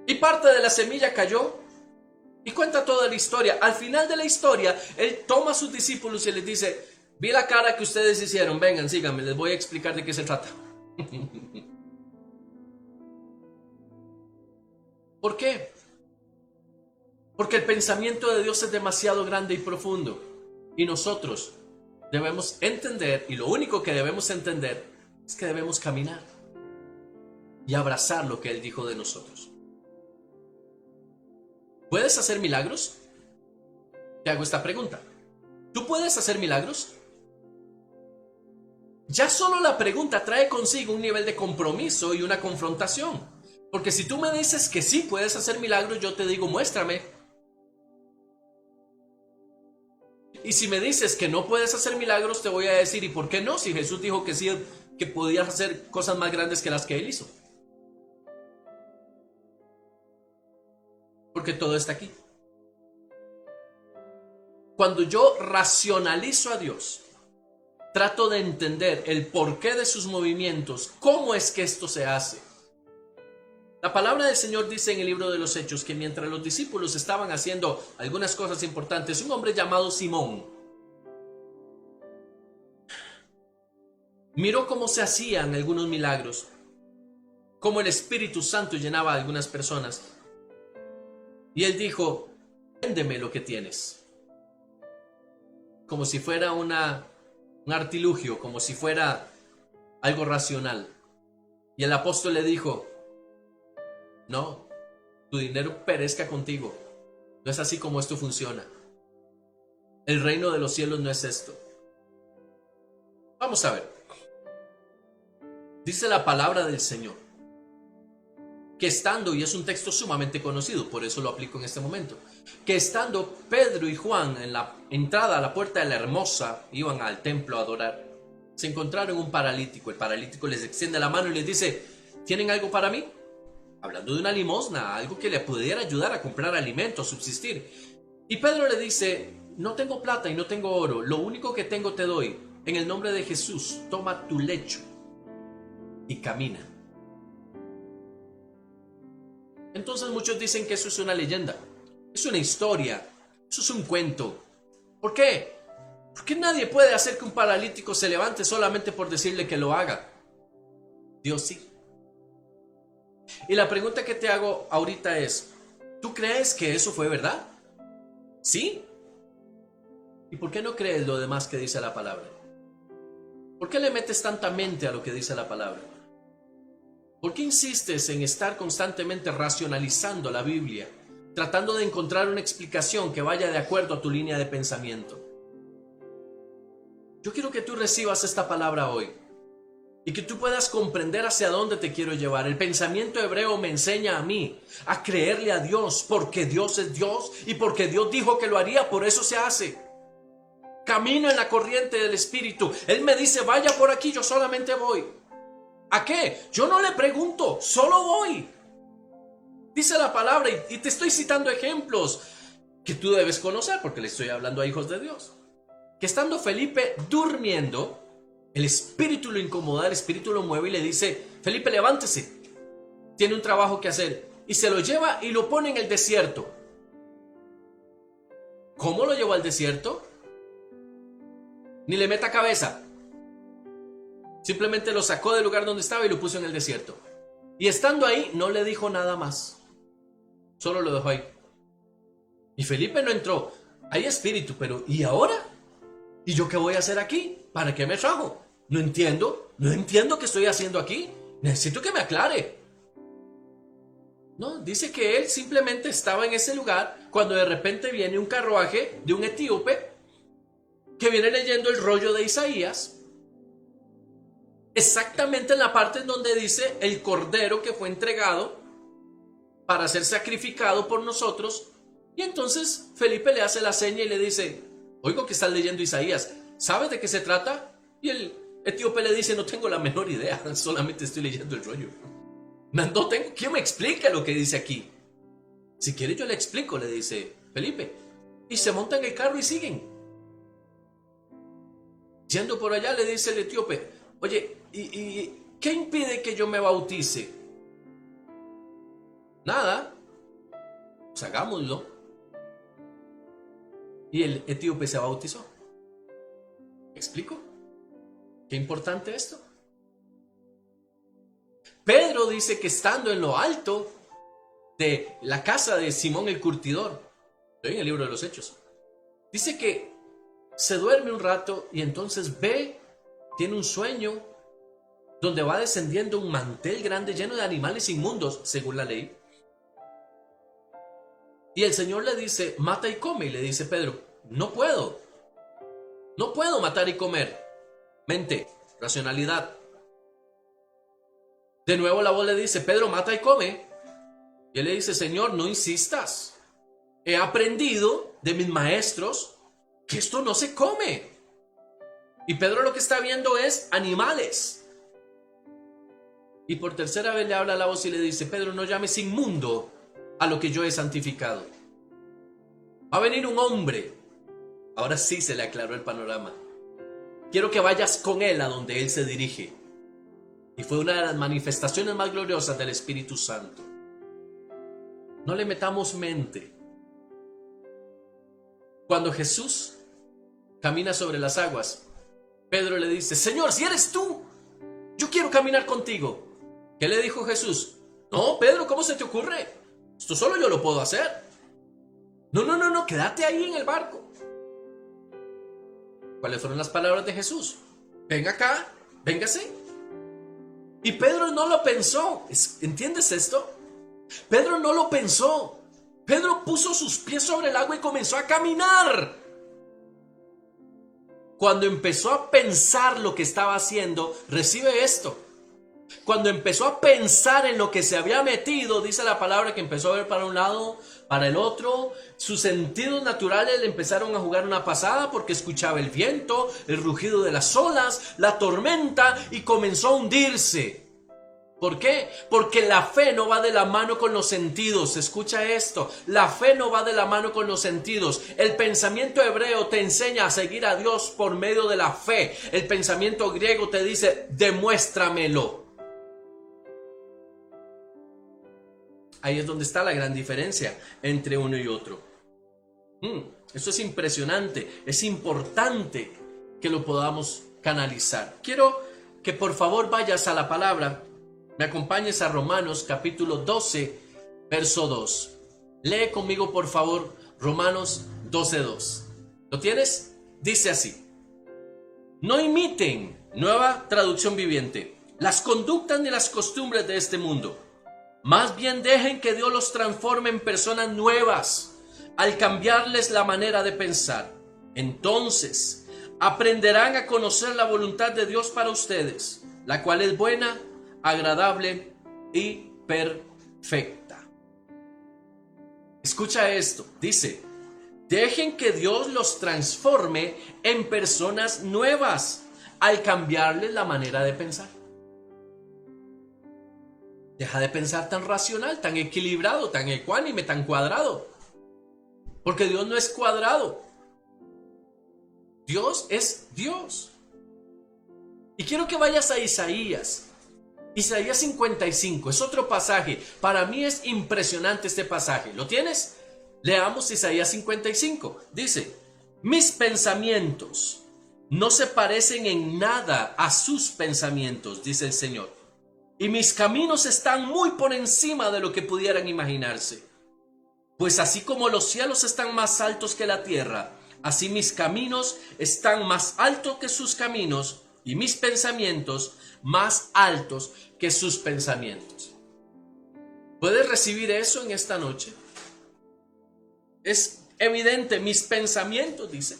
Y parte de la semilla cayó. Y cuenta toda la historia. Al final de la historia, él toma a sus discípulos y les dice, vi la cara que ustedes hicieron, vengan, síganme, les voy a explicar de qué se trata. ¿Por qué? Porque el pensamiento de Dios es demasiado grande y profundo. Y nosotros debemos entender, y lo único que debemos entender, es que debemos caminar y abrazar lo que Él dijo de nosotros. ¿Puedes hacer milagros? Te hago esta pregunta. ¿Tú puedes hacer milagros? Ya solo la pregunta trae consigo un nivel de compromiso y una confrontación. Porque si tú me dices que sí puedes hacer milagros, yo te digo, muéstrame. Y si me dices que no puedes hacer milagros, te voy a decir, ¿y por qué no? Si Jesús dijo que sí, que podías hacer cosas más grandes que las que Él hizo. Porque todo está aquí. Cuando yo racionalizo a Dios, trato de entender el porqué de sus movimientos, cómo es que esto se hace. La palabra del Señor dice en el libro de los Hechos que mientras los discípulos estaban haciendo algunas cosas importantes, un hombre llamado Simón miró cómo se hacían algunos milagros, cómo el Espíritu Santo llenaba a algunas personas. Y él dijo, véndeme lo que tienes. Como si fuera un artilugio, como si fuera algo racional. Y el apóstol le dijo, no, tu dinero perezca contigo. No es así como esto funciona. El reino de los cielos no es esto. Vamos a ver. Dice la palabra del Señor que estando, y es un texto sumamente conocido, por eso lo aplico en este momento, que estando Pedro y Juan en la entrada a la puerta de la Hermosa, iban al templo a adorar, se encontraron un paralítico. El paralítico les extiende la mano y les dice, ¿tienen algo para mí? Hablando de una limosna, algo que le pudiera ayudar a comprar alimento, a subsistir. Y Pedro le dice, no tengo plata y no tengo oro, lo único que tengo te doy. En el nombre de Jesús, toma tu lecho y camina. Entonces muchos dicen que eso es una leyenda, es una historia, eso es un cuento. ¿Por qué? ¿Por qué nadie puede hacer que un paralítico se levante solamente por decirle que lo haga? Dios sí. Y la pregunta que te hago ahorita es, ¿tú crees que eso fue verdad? ¿Sí? ¿Y por qué no crees lo demás que dice la palabra? ¿Por qué le metes tanta mente a lo que dice la palabra? ¿Por qué insistes en estar constantemente racionalizando la Biblia, tratando de encontrar una explicación que vaya de acuerdo a tu línea de pensamiento? Yo quiero que tú recibas esta palabra hoy y que tú puedas comprender hacia dónde te quiero llevar. El pensamiento hebreo me enseña a mí a creerle a Dios porque Dios es Dios y porque Dios dijo que lo haría, por eso se hace. Camino en la corriente del Espíritu. Él me dice, vaya por aquí, yo solamente voy. ¿A qué? Yo no le pregunto, solo voy. Dice la palabra y te estoy citando ejemplos que tú debes conocer porque le estoy hablando a hijos de Dios. Que estando Felipe durmiendo, el Espíritu lo incomoda, el Espíritu lo mueve y le dice, Felipe, levántese, tiene un trabajo que hacer. Y se lo lleva y lo pone en el desierto. ¿Cómo lo llevó al desierto? Ni le meta cabeza. Simplemente lo sacó del lugar donde estaba y lo puso en el desierto. Y estando ahí no le dijo nada más. Solo lo dejó ahí. Y Felipe no entró. Hay espíritu, pero ¿y ahora? ¿Y yo qué voy a hacer aquí? ¿Para qué me trajo? No entiendo qué estoy haciendo aquí. Necesito que me aclare. No, dice que él simplemente estaba en ese lugar cuando de repente viene un carruaje de un etíope que viene leyendo el rollo de Isaías, exactamente en la parte en donde dice el cordero que fue entregado para ser sacrificado por nosotros. Y entonces Felipe le hace la seña y le dice, oigo que estás leyendo Isaías, ¿sabes de qué se trata? Y el etíope le dice, no tengo la menor idea, solamente estoy leyendo el rollo. No tengo quien me explique lo que dice aquí. Si quiere yo le explico, le dice Felipe. Y se montan en el carro y siguen. Yendo por allá le dice el etíope, oye, ¿y qué impide que yo me bautice? Nada, pues hagámoslo. Y el etíope se bautizó. ¿Me explico? ¿Qué importante esto? Pedro dice que estando en lo alto de la casa de Simón el curtidor, estoy en el libro de los Hechos, dice que se duerme un rato y entonces ve, tiene un sueño donde va descendiendo un mantel grande lleno de animales inmundos, según la ley. Y el Señor le dice, mata y come. Y le dice Pedro, no puedo matar y comer. Mente, racionalidad. De nuevo la voz le dice, Pedro, mata y come. Y él le dice, Señor, no insistas. He aprendido de mis maestros que esto no se come. Y Pedro lo que está viendo es animales. Y por tercera vez le habla la voz y le dice, Pedro, no llames inmundo a lo que yo he santificado. Va a venir un hombre. Ahora sí se le aclaró el panorama. Quiero que vayas con él a donde él se dirige. Y fue una de las manifestaciones más gloriosas del Espíritu Santo. No le metamos mente. Cuando Jesús camina sobre las aguas, Pedro le dice, Señor, si eres tú, yo quiero caminar contigo. ¿Qué le dijo Jesús? No, Pedro, ¿cómo se te ocurre? Esto solo yo lo puedo hacer. No, quédate ahí en el barco. ¿Cuáles fueron las palabras de Jesús? Ven acá, véngase. Y Pedro no lo pensó. ¿Entiendes esto? Pedro no lo pensó. Pedro puso sus pies sobre el agua y comenzó a caminar. Cuando empezó a pensar lo que estaba haciendo, recibe esto. Cuando empezó a pensar en lo que se había metido, dice la palabra que empezó a ver para un lado, para el otro. Sus sentidos naturales le empezaron a jugar una pasada porque escuchaba el viento, el rugido de las olas, la tormenta y comenzó a hundirse. ¿Por qué? Porque la fe no va de la mano con los sentidos. Escucha esto, la fe no va de la mano con los sentidos. El pensamiento hebreo te enseña a seguir a Dios por medio de la fe. El pensamiento griego te dice, demuéstramelo. Ahí es donde está la gran diferencia entre uno y otro. Eso es impresionante, es importante que lo podamos canalizar. Quiero que por favor vayas a la palabra, me acompañes a Romanos capítulo 12, verso 2. Lee conmigo por favor Romanos 12:2. ¿Lo tienes? Dice así: no imiten, nueva traducción viviente, las conductas ni las costumbres de este mundo. Más bien dejen que Dios los transforme en personas nuevas al cambiarles la manera de pensar. Entonces aprenderán a conocer la voluntad de Dios para ustedes, la cual es buena, agradable y perfecta. Escucha esto, dice: dejen que Dios los transforme en personas nuevas al cambiarles la manera de pensar. Deja de pensar tan racional, tan equilibrado, tan ecuánime, tan cuadrado. Porque Dios no es cuadrado. Dios es Dios. Y quiero que vayas a Isaías. Isaías 55, es otro pasaje. Para mí es impresionante este pasaje. ¿Lo tienes? Leamos Isaías 55. Dice: mis pensamientos no se parecen en nada a sus pensamientos, dice el Señor. Y mis caminos están muy por encima de lo que pudieran imaginarse. Pues así como los cielos están más altos que la tierra, así mis caminos están más altos que sus caminos, y mis pensamientos más altos que sus pensamientos. ¿Puedes recibir eso en esta noche? Es evidente, mis pensamientos, dice,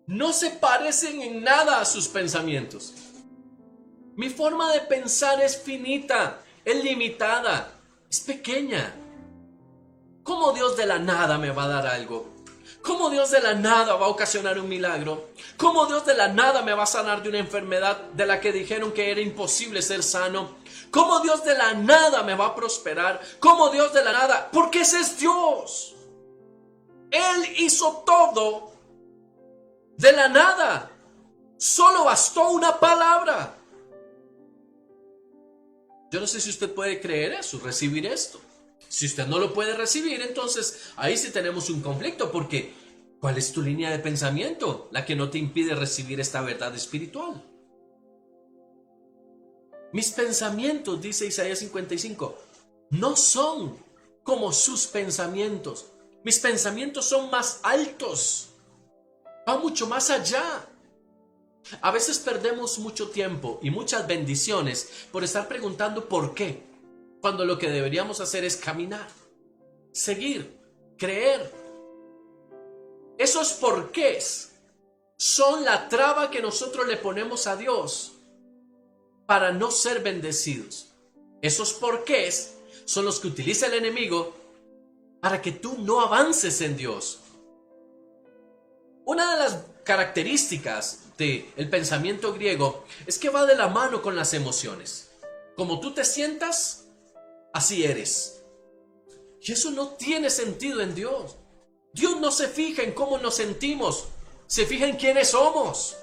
no se parecen en nada a sus pensamientos. Mi forma de pensar es finita, es limitada, es pequeña. ¿Cómo Dios de la nada me va a dar algo? ¿Cómo Dios de la nada va a ocasionar un milagro? ¿Cómo Dios de la nada me va a sanar de una enfermedad de la que dijeron que era imposible ser sano? ¿Cómo Dios de la nada me va a prosperar? ¿Cómo Dios de la nada? Porque ese es Dios. Él hizo todo de la nada. Solo bastó una palabra. Yo no sé si usted puede creer eso, recibir esto. Si usted no lo puede recibir, entonces ahí sí tenemos un conflicto, porque ¿cuál es tu línea de pensamiento? La que no te impide recibir esta verdad espiritual. Mis pensamientos, dice Isaías 55, no son como sus pensamientos. Mis pensamientos son más altos, van mucho más allá. A veces perdemos mucho tiempo y muchas bendiciones por estar preguntando por qué, cuando lo que deberíamos hacer es caminar, seguir, creer. Esos porqués son la traba que nosotros le ponemos a Dios para no ser bendecidos. Esos porqués son los que utiliza el enemigo para que tú no avances en Dios. Una de las características del pensamiento griego es que va de la mano con las emociones. Como tú te sientas, así eres. Y eso no tiene sentido en Dios. Dios no se fija en cómo nos sentimos, se fija en quiénes somos.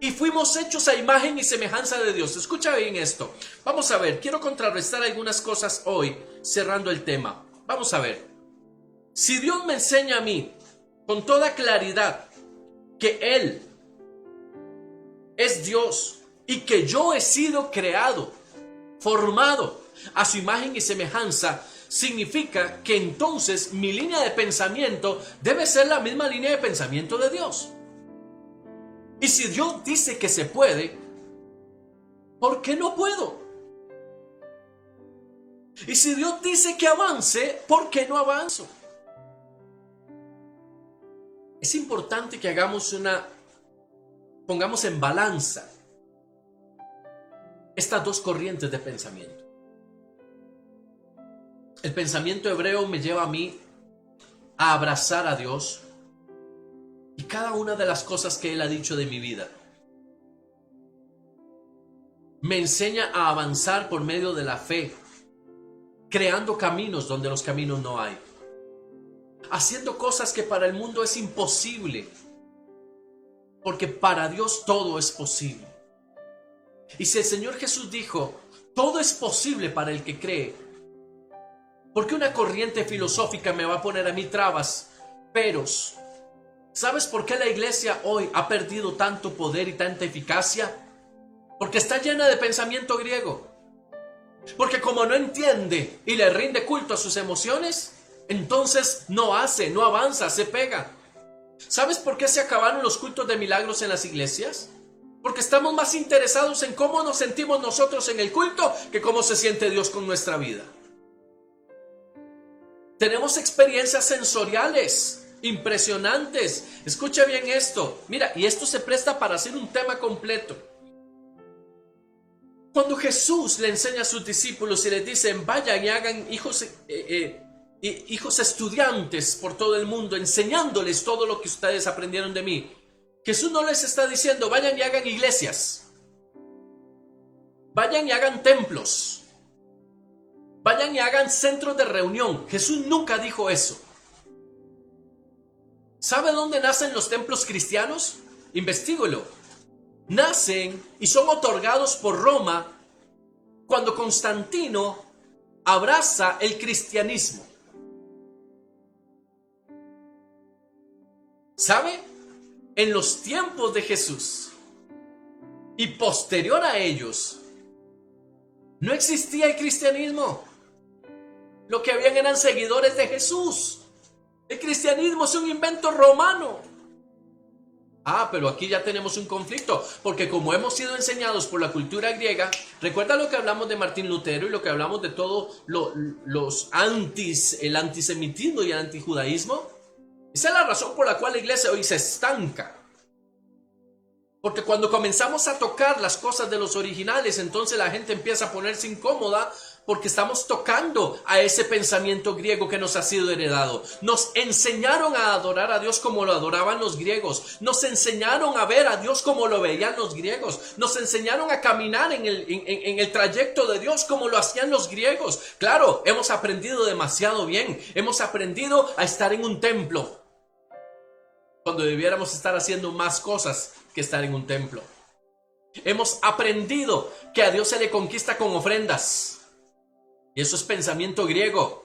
Y fuimos hechos a imagen y semejanza de Dios. Escucha bien esto. Vamos a ver, quiero contrarrestar algunas cosas hoy, cerrando el tema. Vamos a ver. Si Dios me enseña a mí con toda claridad que Él es Dios y que yo he sido creado, formado a su imagen y semejanza, significa que entonces mi línea de pensamiento debe ser la misma línea de pensamiento de Dios. Y si Dios dice que se puede, ¿por qué no puedo? Y si Dios dice que avance, ¿por qué no avanzo? Es importante que pongamos en balanza estas dos corrientes de pensamiento. El pensamiento hebreo me lleva a mí a abrazar a Dios y cada una de las cosas que Él ha dicho de mi vida. Me enseña a avanzar por medio de la fe, creando caminos donde los caminos no hay, haciendo cosas que para el mundo es imposible, porque para Dios todo es posible. Y si el Señor Jesús dijo, todo es posible para el que cree, ¿Por qué una corriente filosófica me va a poner a mí trabas, peros? ¿Sabes por qué la iglesia hoy ha perdido tanto poder y tanta eficacia? Porque está llena de pensamiento griego. Porque como no entiende y le rinde culto a sus emociones, entonces no hace, no avanza, se pega. ¿Sabes por qué se acabaron los cultos de milagros en las iglesias? Porque estamos más interesados en cómo nos sentimos nosotros en el culto que cómo se siente Dios con nuestra vida. Tenemos experiencias sensoriales impresionantes. Escucha bien esto. Mira, y esto se presta para hacer un tema completo. Cuando Jesús le enseña a sus discípulos y les dicen, vayan y hagan hijos estudiantes por todo el mundo, enseñándoles todo lo que ustedes aprendieron de mí. Jesús no les está diciendo, vayan y hagan iglesias. Vayan y hagan templos. Vayan y hagan centros de reunión. Jesús nunca dijo eso. ¿Sabe dónde nacen los templos cristianos? Investíguelo. Nacen y son otorgados por Roma cuando Constantino abraza el cristianismo. ¿Sabe? En los tiempos de Jesús y posterior a ellos, no existía el cristianismo. Lo que habían eran seguidores de Jesús. El cristianismo es un invento romano. Pero aquí ya tenemos un conflicto, porque como hemos sido enseñados por la cultura griega, recuerda lo que hablamos de Martín Lutero y lo que hablamos de todo el antisemitismo y el antijudaísmo. Esa es la razón por la cual la iglesia hoy se estanca. Porque cuando comenzamos a tocar las cosas de los originales, entonces la gente empieza a ponerse incómoda porque estamos tocando a ese pensamiento griego que nos ha sido heredado. Nos enseñaron a adorar a Dios como lo adoraban los griegos. Nos enseñaron a ver a Dios como lo veían los griegos. Nos enseñaron a caminar en el trayecto de Dios como lo hacían los griegos. Claro, hemos aprendido demasiado bien. Hemos aprendido a estar en un templo, cuando debiéramos estar haciendo más cosas que estar en un templo. Hemos aprendido que a Dios se le conquista con ofrendas. Y eso es pensamiento griego.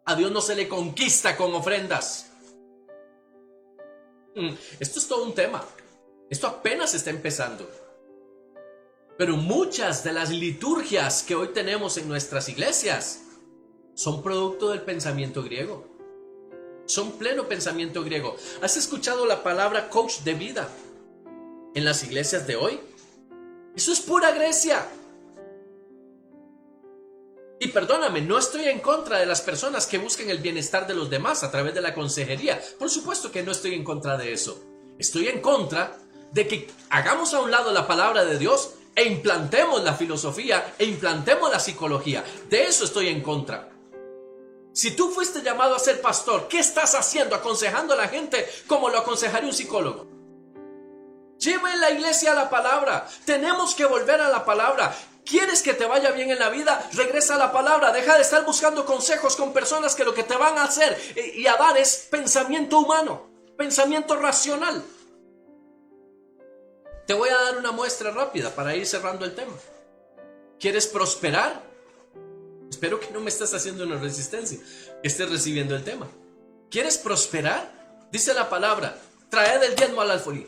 A Dios no se le conquista con ofrendas. Esto es todo un tema. Esto apenas está empezando. Pero muchas de las liturgias que hoy tenemos en nuestras iglesias son producto del pensamiento griego. Son pleno pensamiento griego. ¿Has escuchado la palabra coach de vida en las iglesias de hoy? Eso es pura Grecia. Y perdóname, no estoy en contra de las personas que busquen el bienestar de los demás a través de la consejería. Por supuesto que no estoy en contra de eso. Estoy en contra de que hagamos a un lado la palabra de Dios e implantemos la filosofía e implantemos la psicología. De eso estoy en contra. Si tú fuiste llamado a ser pastor, ¿qué estás haciendo aconsejando a la gente como lo aconsejaría un psicólogo? Lleve la iglesia a la palabra. Tenemos que volver a la palabra. ¿Quieres que te vaya bien en la vida? Regresa a la palabra. Deja de estar buscando consejos con personas que lo que te van a hacer y a dar es pensamiento humano, pensamiento racional. Te voy a dar una muestra rápida para ir cerrando el tema. ¿Quieres prosperar? Espero que no me estés haciendo una resistencia, que estés recibiendo el tema. ¿Quieres prosperar? Dice la palabra, traed el diezmo al alfolí.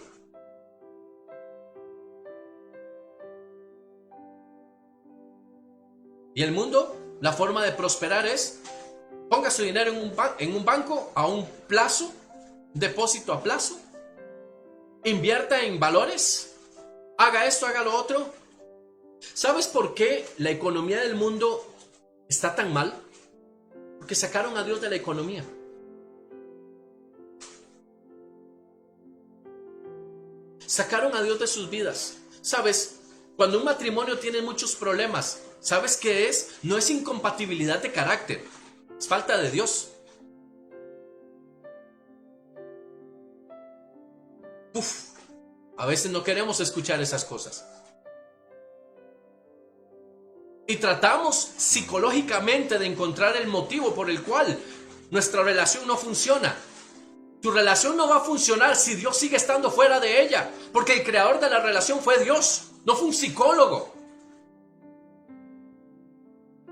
Y el mundo, la forma de prosperar es, ponga su dinero en un banco a un plazo, depósito a plazo, invierta en valores, haga esto, haga lo otro. ¿Sabes por qué la economía del mundo está tan mal? Porque sacaron a Dios de la economía. Sacaron a Dios de sus vidas. ¿Sabes? Cuando un matrimonio tiene muchos problemas, ¿sabes qué es? No es incompatibilidad de carácter, es falta de Dios. A veces no queremos escuchar esas cosas. Y tratamos psicológicamente de encontrar el motivo por el cual nuestra relación no funciona. Tu relación no va a funcionar si Dios sigue estando fuera de ella, porque el creador de la relación fue Dios, no fue un psicólogo.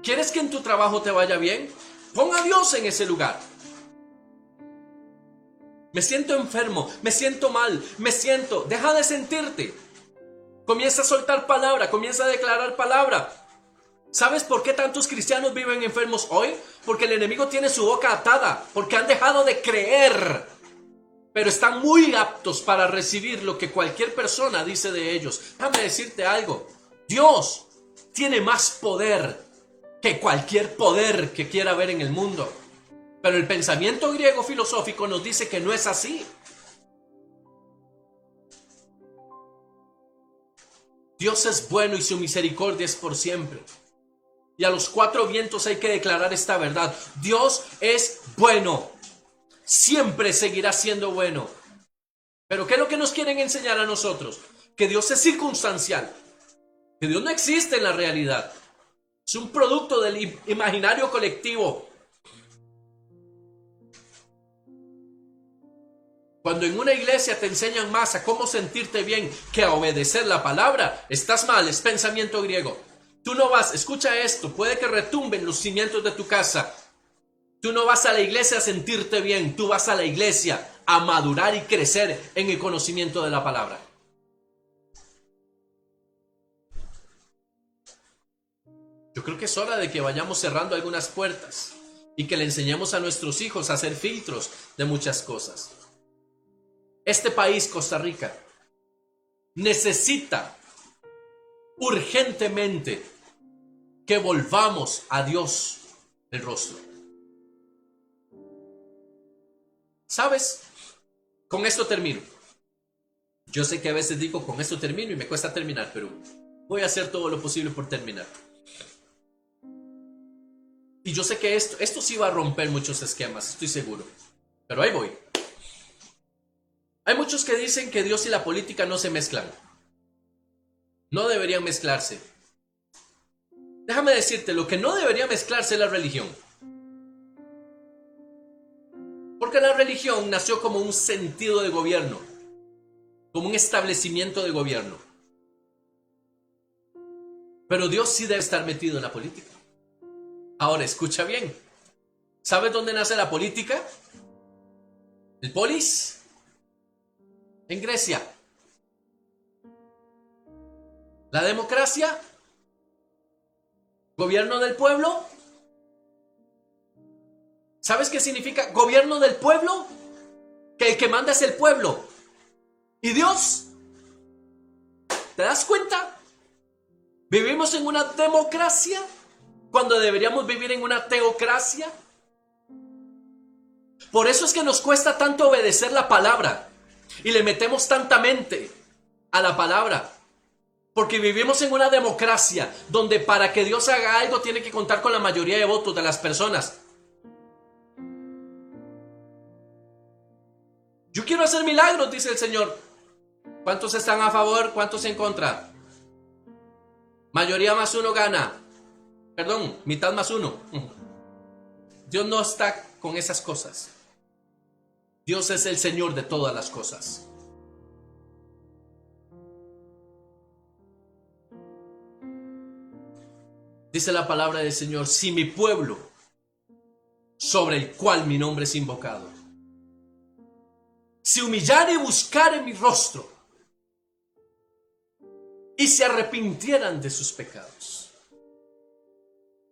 ¿Quieres que en tu trabajo te vaya bien? Pon a Dios en ese lugar. Me siento enfermo, me siento mal, deja de sentirte. Comienza a soltar palabra, comienza a declarar palabra. ¿Sabes por qué tantos cristianos viven enfermos hoy? Porque el enemigo tiene su boca atada, porque han dejado de creer. Pero están muy aptos para recibir lo que cualquier persona dice de ellos. Déjame decirte algo. Dios tiene más poder que cualquier poder que quiera haber en el mundo. Pero el pensamiento griego filosófico nos dice que no es así. Dios es bueno y su misericordia es por siempre. Y a los cuatro vientos hay que declarar esta verdad. Dios es bueno. Siempre seguirá siendo bueno. Pero ¿qué es lo que nos quieren enseñar a nosotros? Que Dios es circunstancial. Que Dios no existe en la realidad. Es un producto del imaginario colectivo. Cuando en una iglesia te enseñan más a cómo sentirte bien que a obedecer la palabra, estás mal, es pensamiento griego. Tú no vas, escucha esto, puede que retumben los cimientos de tu casa. Tú no vas a la iglesia a sentirte bien, tú vas a la iglesia a madurar y crecer en el conocimiento de la palabra. Yo creo que es hora de que vayamos cerrando algunas puertas y que le enseñemos a nuestros hijos a hacer filtros de muchas cosas. Este país, Costa Rica, necesita urgentemente que volvamos a Dios el rostro. ¿Sabes? Con esto termino. Yo sé que a veces digo con esto termino y me cuesta terminar, pero voy a hacer todo lo posible por terminar. Y yo sé que esto sí va a romper muchos esquemas, estoy seguro. Pero ahí voy. Hay muchos que dicen que Dios y la política no se mezclan. No deberían mezclarse. Déjame decirte, lo que no debería mezclarse es la religión. Porque la religión nació como un sentido de gobierno, como un establecimiento de gobierno. Pero Dios sí debe estar metido en la política. Ahora, escucha bien. ¿Sabes dónde nace la política? El polis. En Grecia. La democracia. Gobierno del pueblo. ¿Sabes qué significa gobierno del pueblo? Que el que manda es el pueblo. ¿Y Dios? ¿Te das cuenta? ¿Vivimos en una democracia cuando deberíamos vivir en una teocracia? Por eso es que nos cuesta tanto obedecer la palabra y le metemos tanta mente a la palabra. Porque vivimos en una democracia donde para que Dios haga algo tiene que contar con la mayoría de votos de las personas. Yo quiero hacer milagros, dice el Señor. ¿Cuántos están a favor? ¿Cuántos en contra? Mayoría más uno gana. Perdón, mitad más uno. Dios no está con esas cosas. Dios es el Señor de todas las cosas. Dice la palabra del Señor: si mi pueblo, sobre el cual mi nombre es invocado, se humillare y buscare mi rostro, y se arrepintieran de sus pecados,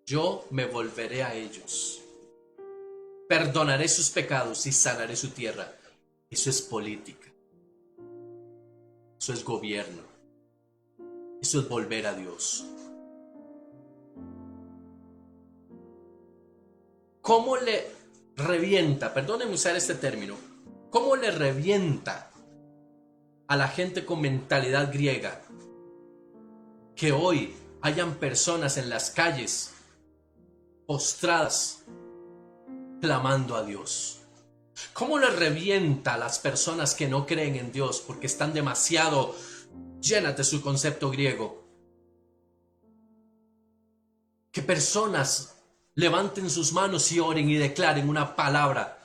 yo me volveré a ellos, perdonaré sus pecados y sanaré su tierra. Eso es política. Eso es gobierno. Eso es volver a Dios. ¿Cómo le revienta? Perdónenme usar este término. ¿Cómo le revienta a la gente con mentalidad griega que hoy hayan personas en las calles postradas clamando a Dios? ¿Cómo le revienta a las personas que no creen en Dios porque están demasiado llenas de su concepto griego? Que personas levanten sus manos y oren y declaren una palabra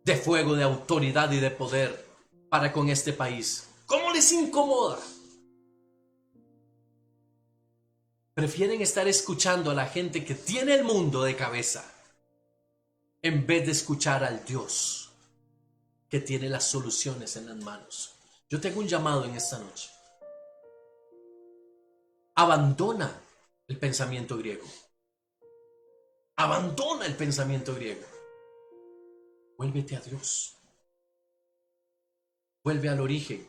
de fuego, de autoridad y de poder para con este país. ¿Cómo les incomoda? Prefieren estar escuchando a la gente que tiene el mundo de cabeza en vez de escuchar al Dios que tiene las soluciones en las manos. Yo tengo un llamado en esta noche. Abandona el pensamiento griego. Abandona el pensamiento griego. Vuélvete a Dios. Vuelve al origen.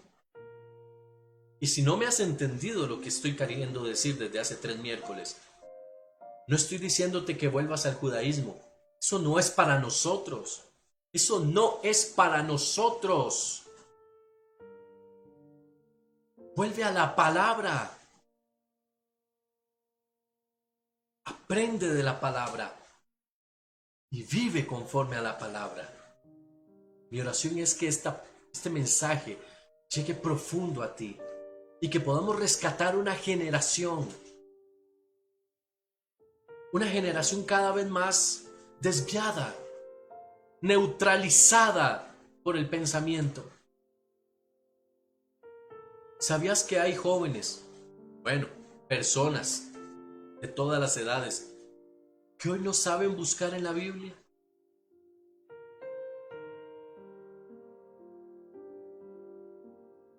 Y si no me has entendido lo que estoy queriendo decir desde hace 3 miércoles, no estoy diciéndote que vuelvas al judaísmo. Eso no es para nosotros. Eso no es para nosotros. Vuelve a la palabra. Aprende de la palabra y vive conforme a la palabra. Mi oración es que este mensaje llegue profundo a ti y que podamos rescatar una generación cada vez más desviada, neutralizada por el pensamiento. ¿Sabías que hay jóvenes, personas de todas las edades, que hoy no saben buscar en la Biblia?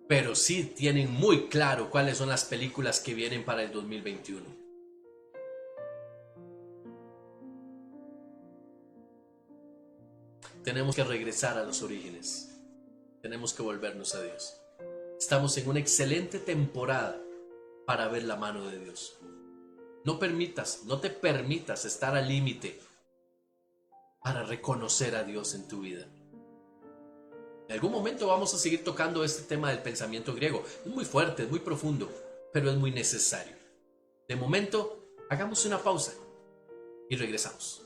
Pero sí tienen muy claro cuáles son las películas que vienen para el 2021. Tenemos que regresar a los orígenes. Tenemos que volvernos a Dios. Estamos en una excelente temporada para ver la mano de Dios. No te permitas estar al límite para reconocer a Dios en tu vida. En algún momento vamos a seguir tocando este tema del pensamiento griego. Es muy fuerte, es muy profundo, pero es muy necesario. De momento, hagamos una pausa y regresamos.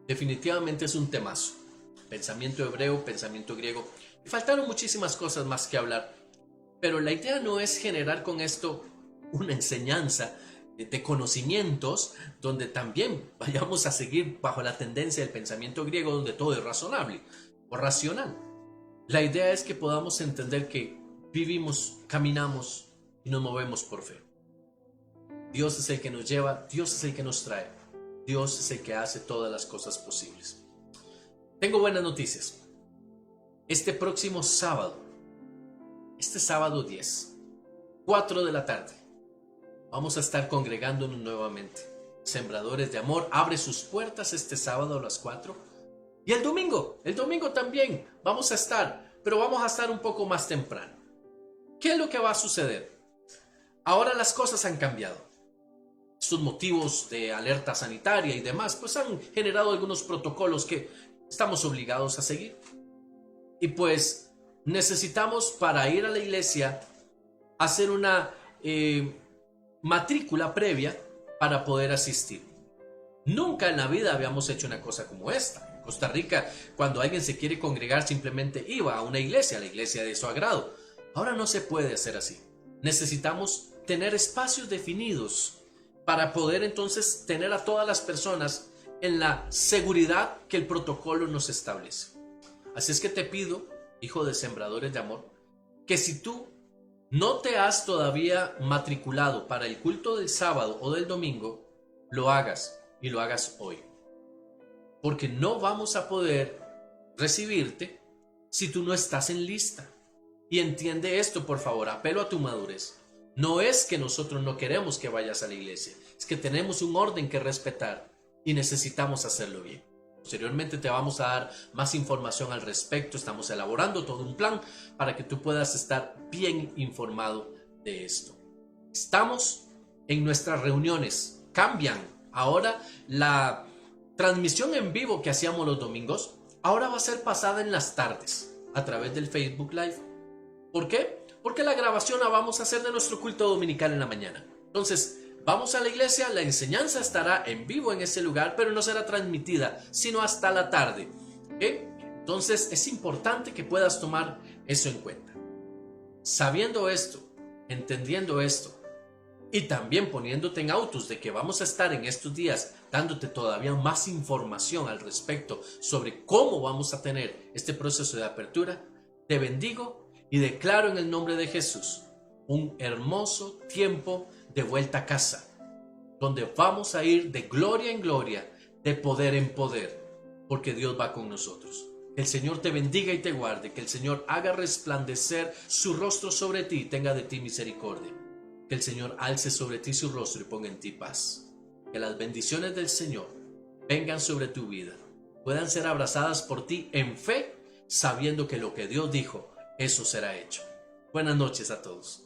Definitivamente es un temazo. Pensamiento hebreo, pensamiento griego. Y faltaron muchísimas cosas más que hablar. Pero la idea no es generar con esto una enseñanza de conocimientos donde también vayamos a seguir bajo la tendencia del pensamiento griego, donde todo es razonable o racional. La idea es que podamos entender que vivimos, caminamos y nos movemos por fe. Dios es el que nos lleva, Dios es el que nos trae. Dios es el que hace todas las cosas posibles. Tengo buenas noticias. Este próximo sábado, este sábado 10, 4 de la tarde, vamos a estar congregándonos nuevamente. Sembradores de Amor abre sus puertas este sábado a las 4. Y el domingo también vamos a estar, pero vamos a estar un poco más temprano. ¿Qué es lo que va a suceder? Ahora las cosas han cambiado. Estos motivos de alerta sanitaria y demás, pues han generado algunos protocolos que estamos obligados a seguir. Y pues necesitamos, para ir a la iglesia, hacer una matrícula previa para poder asistir. Nunca en la vida habíamos hecho una cosa como esta. En Costa Rica, cuando alguien se quiere congregar, simplemente iba a una iglesia, a la iglesia de su agrado. Ahora no se puede hacer así. Necesitamos tener espacios definidos para poder entonces tener a todas las personas en la seguridad que el protocolo nos establece. Así es que te pido, hijo de Sembradores de Amor, que si tú no te has todavía matriculado para el culto del sábado o del domingo, lo hagas y lo hagas hoy. Porque no vamos a poder recibirte si tú no estás en lista. Y entiende esto, por favor, apelo a tu madurez. No es que nosotros no queremos que vayas a la iglesia, es que tenemos un orden que respetar y necesitamos hacerlo bien. Posteriormente te vamos a dar más información al respecto. Estamos elaborando todo un plan para que tú puedas estar bien informado de esto. Estamos en nuestras reuniones. Cambian. Ahora la transmisión en vivo que hacíamos los domingos, ahora va a ser pasada en las tardes a través del Facebook Live. ¿Por qué? porque la grabación la vamos a hacer de nuestro culto dominical en la mañana. Entonces, vamos a la iglesia, la enseñanza estará en vivo en ese lugar, pero no será transmitida, sino hasta la tarde. ¿Okay? Entonces, es importante que puedas tomar eso en cuenta. Sabiendo esto, entendiendo esto, y también poniéndote en autos de que vamos a estar en estos días dándote todavía más información al respecto sobre cómo vamos a tener este proceso de apertura, te bendigo y declaro en el nombre de Jesús un hermoso tiempo de vuelta a casa, donde vamos a ir de gloria en gloria, de poder en poder, porque Dios va con nosotros. Que el Señor te bendiga y te guarde, que el Señor haga resplandecer su rostro sobre ti y tenga de ti misericordia. Que el Señor alce sobre ti su rostro y ponga en ti paz. Que las bendiciones del Señor vengan sobre tu vida, puedan ser abrazadas por ti en fe, sabiendo que lo que Dios dijo, eso será hecho. Buenas noches a todos.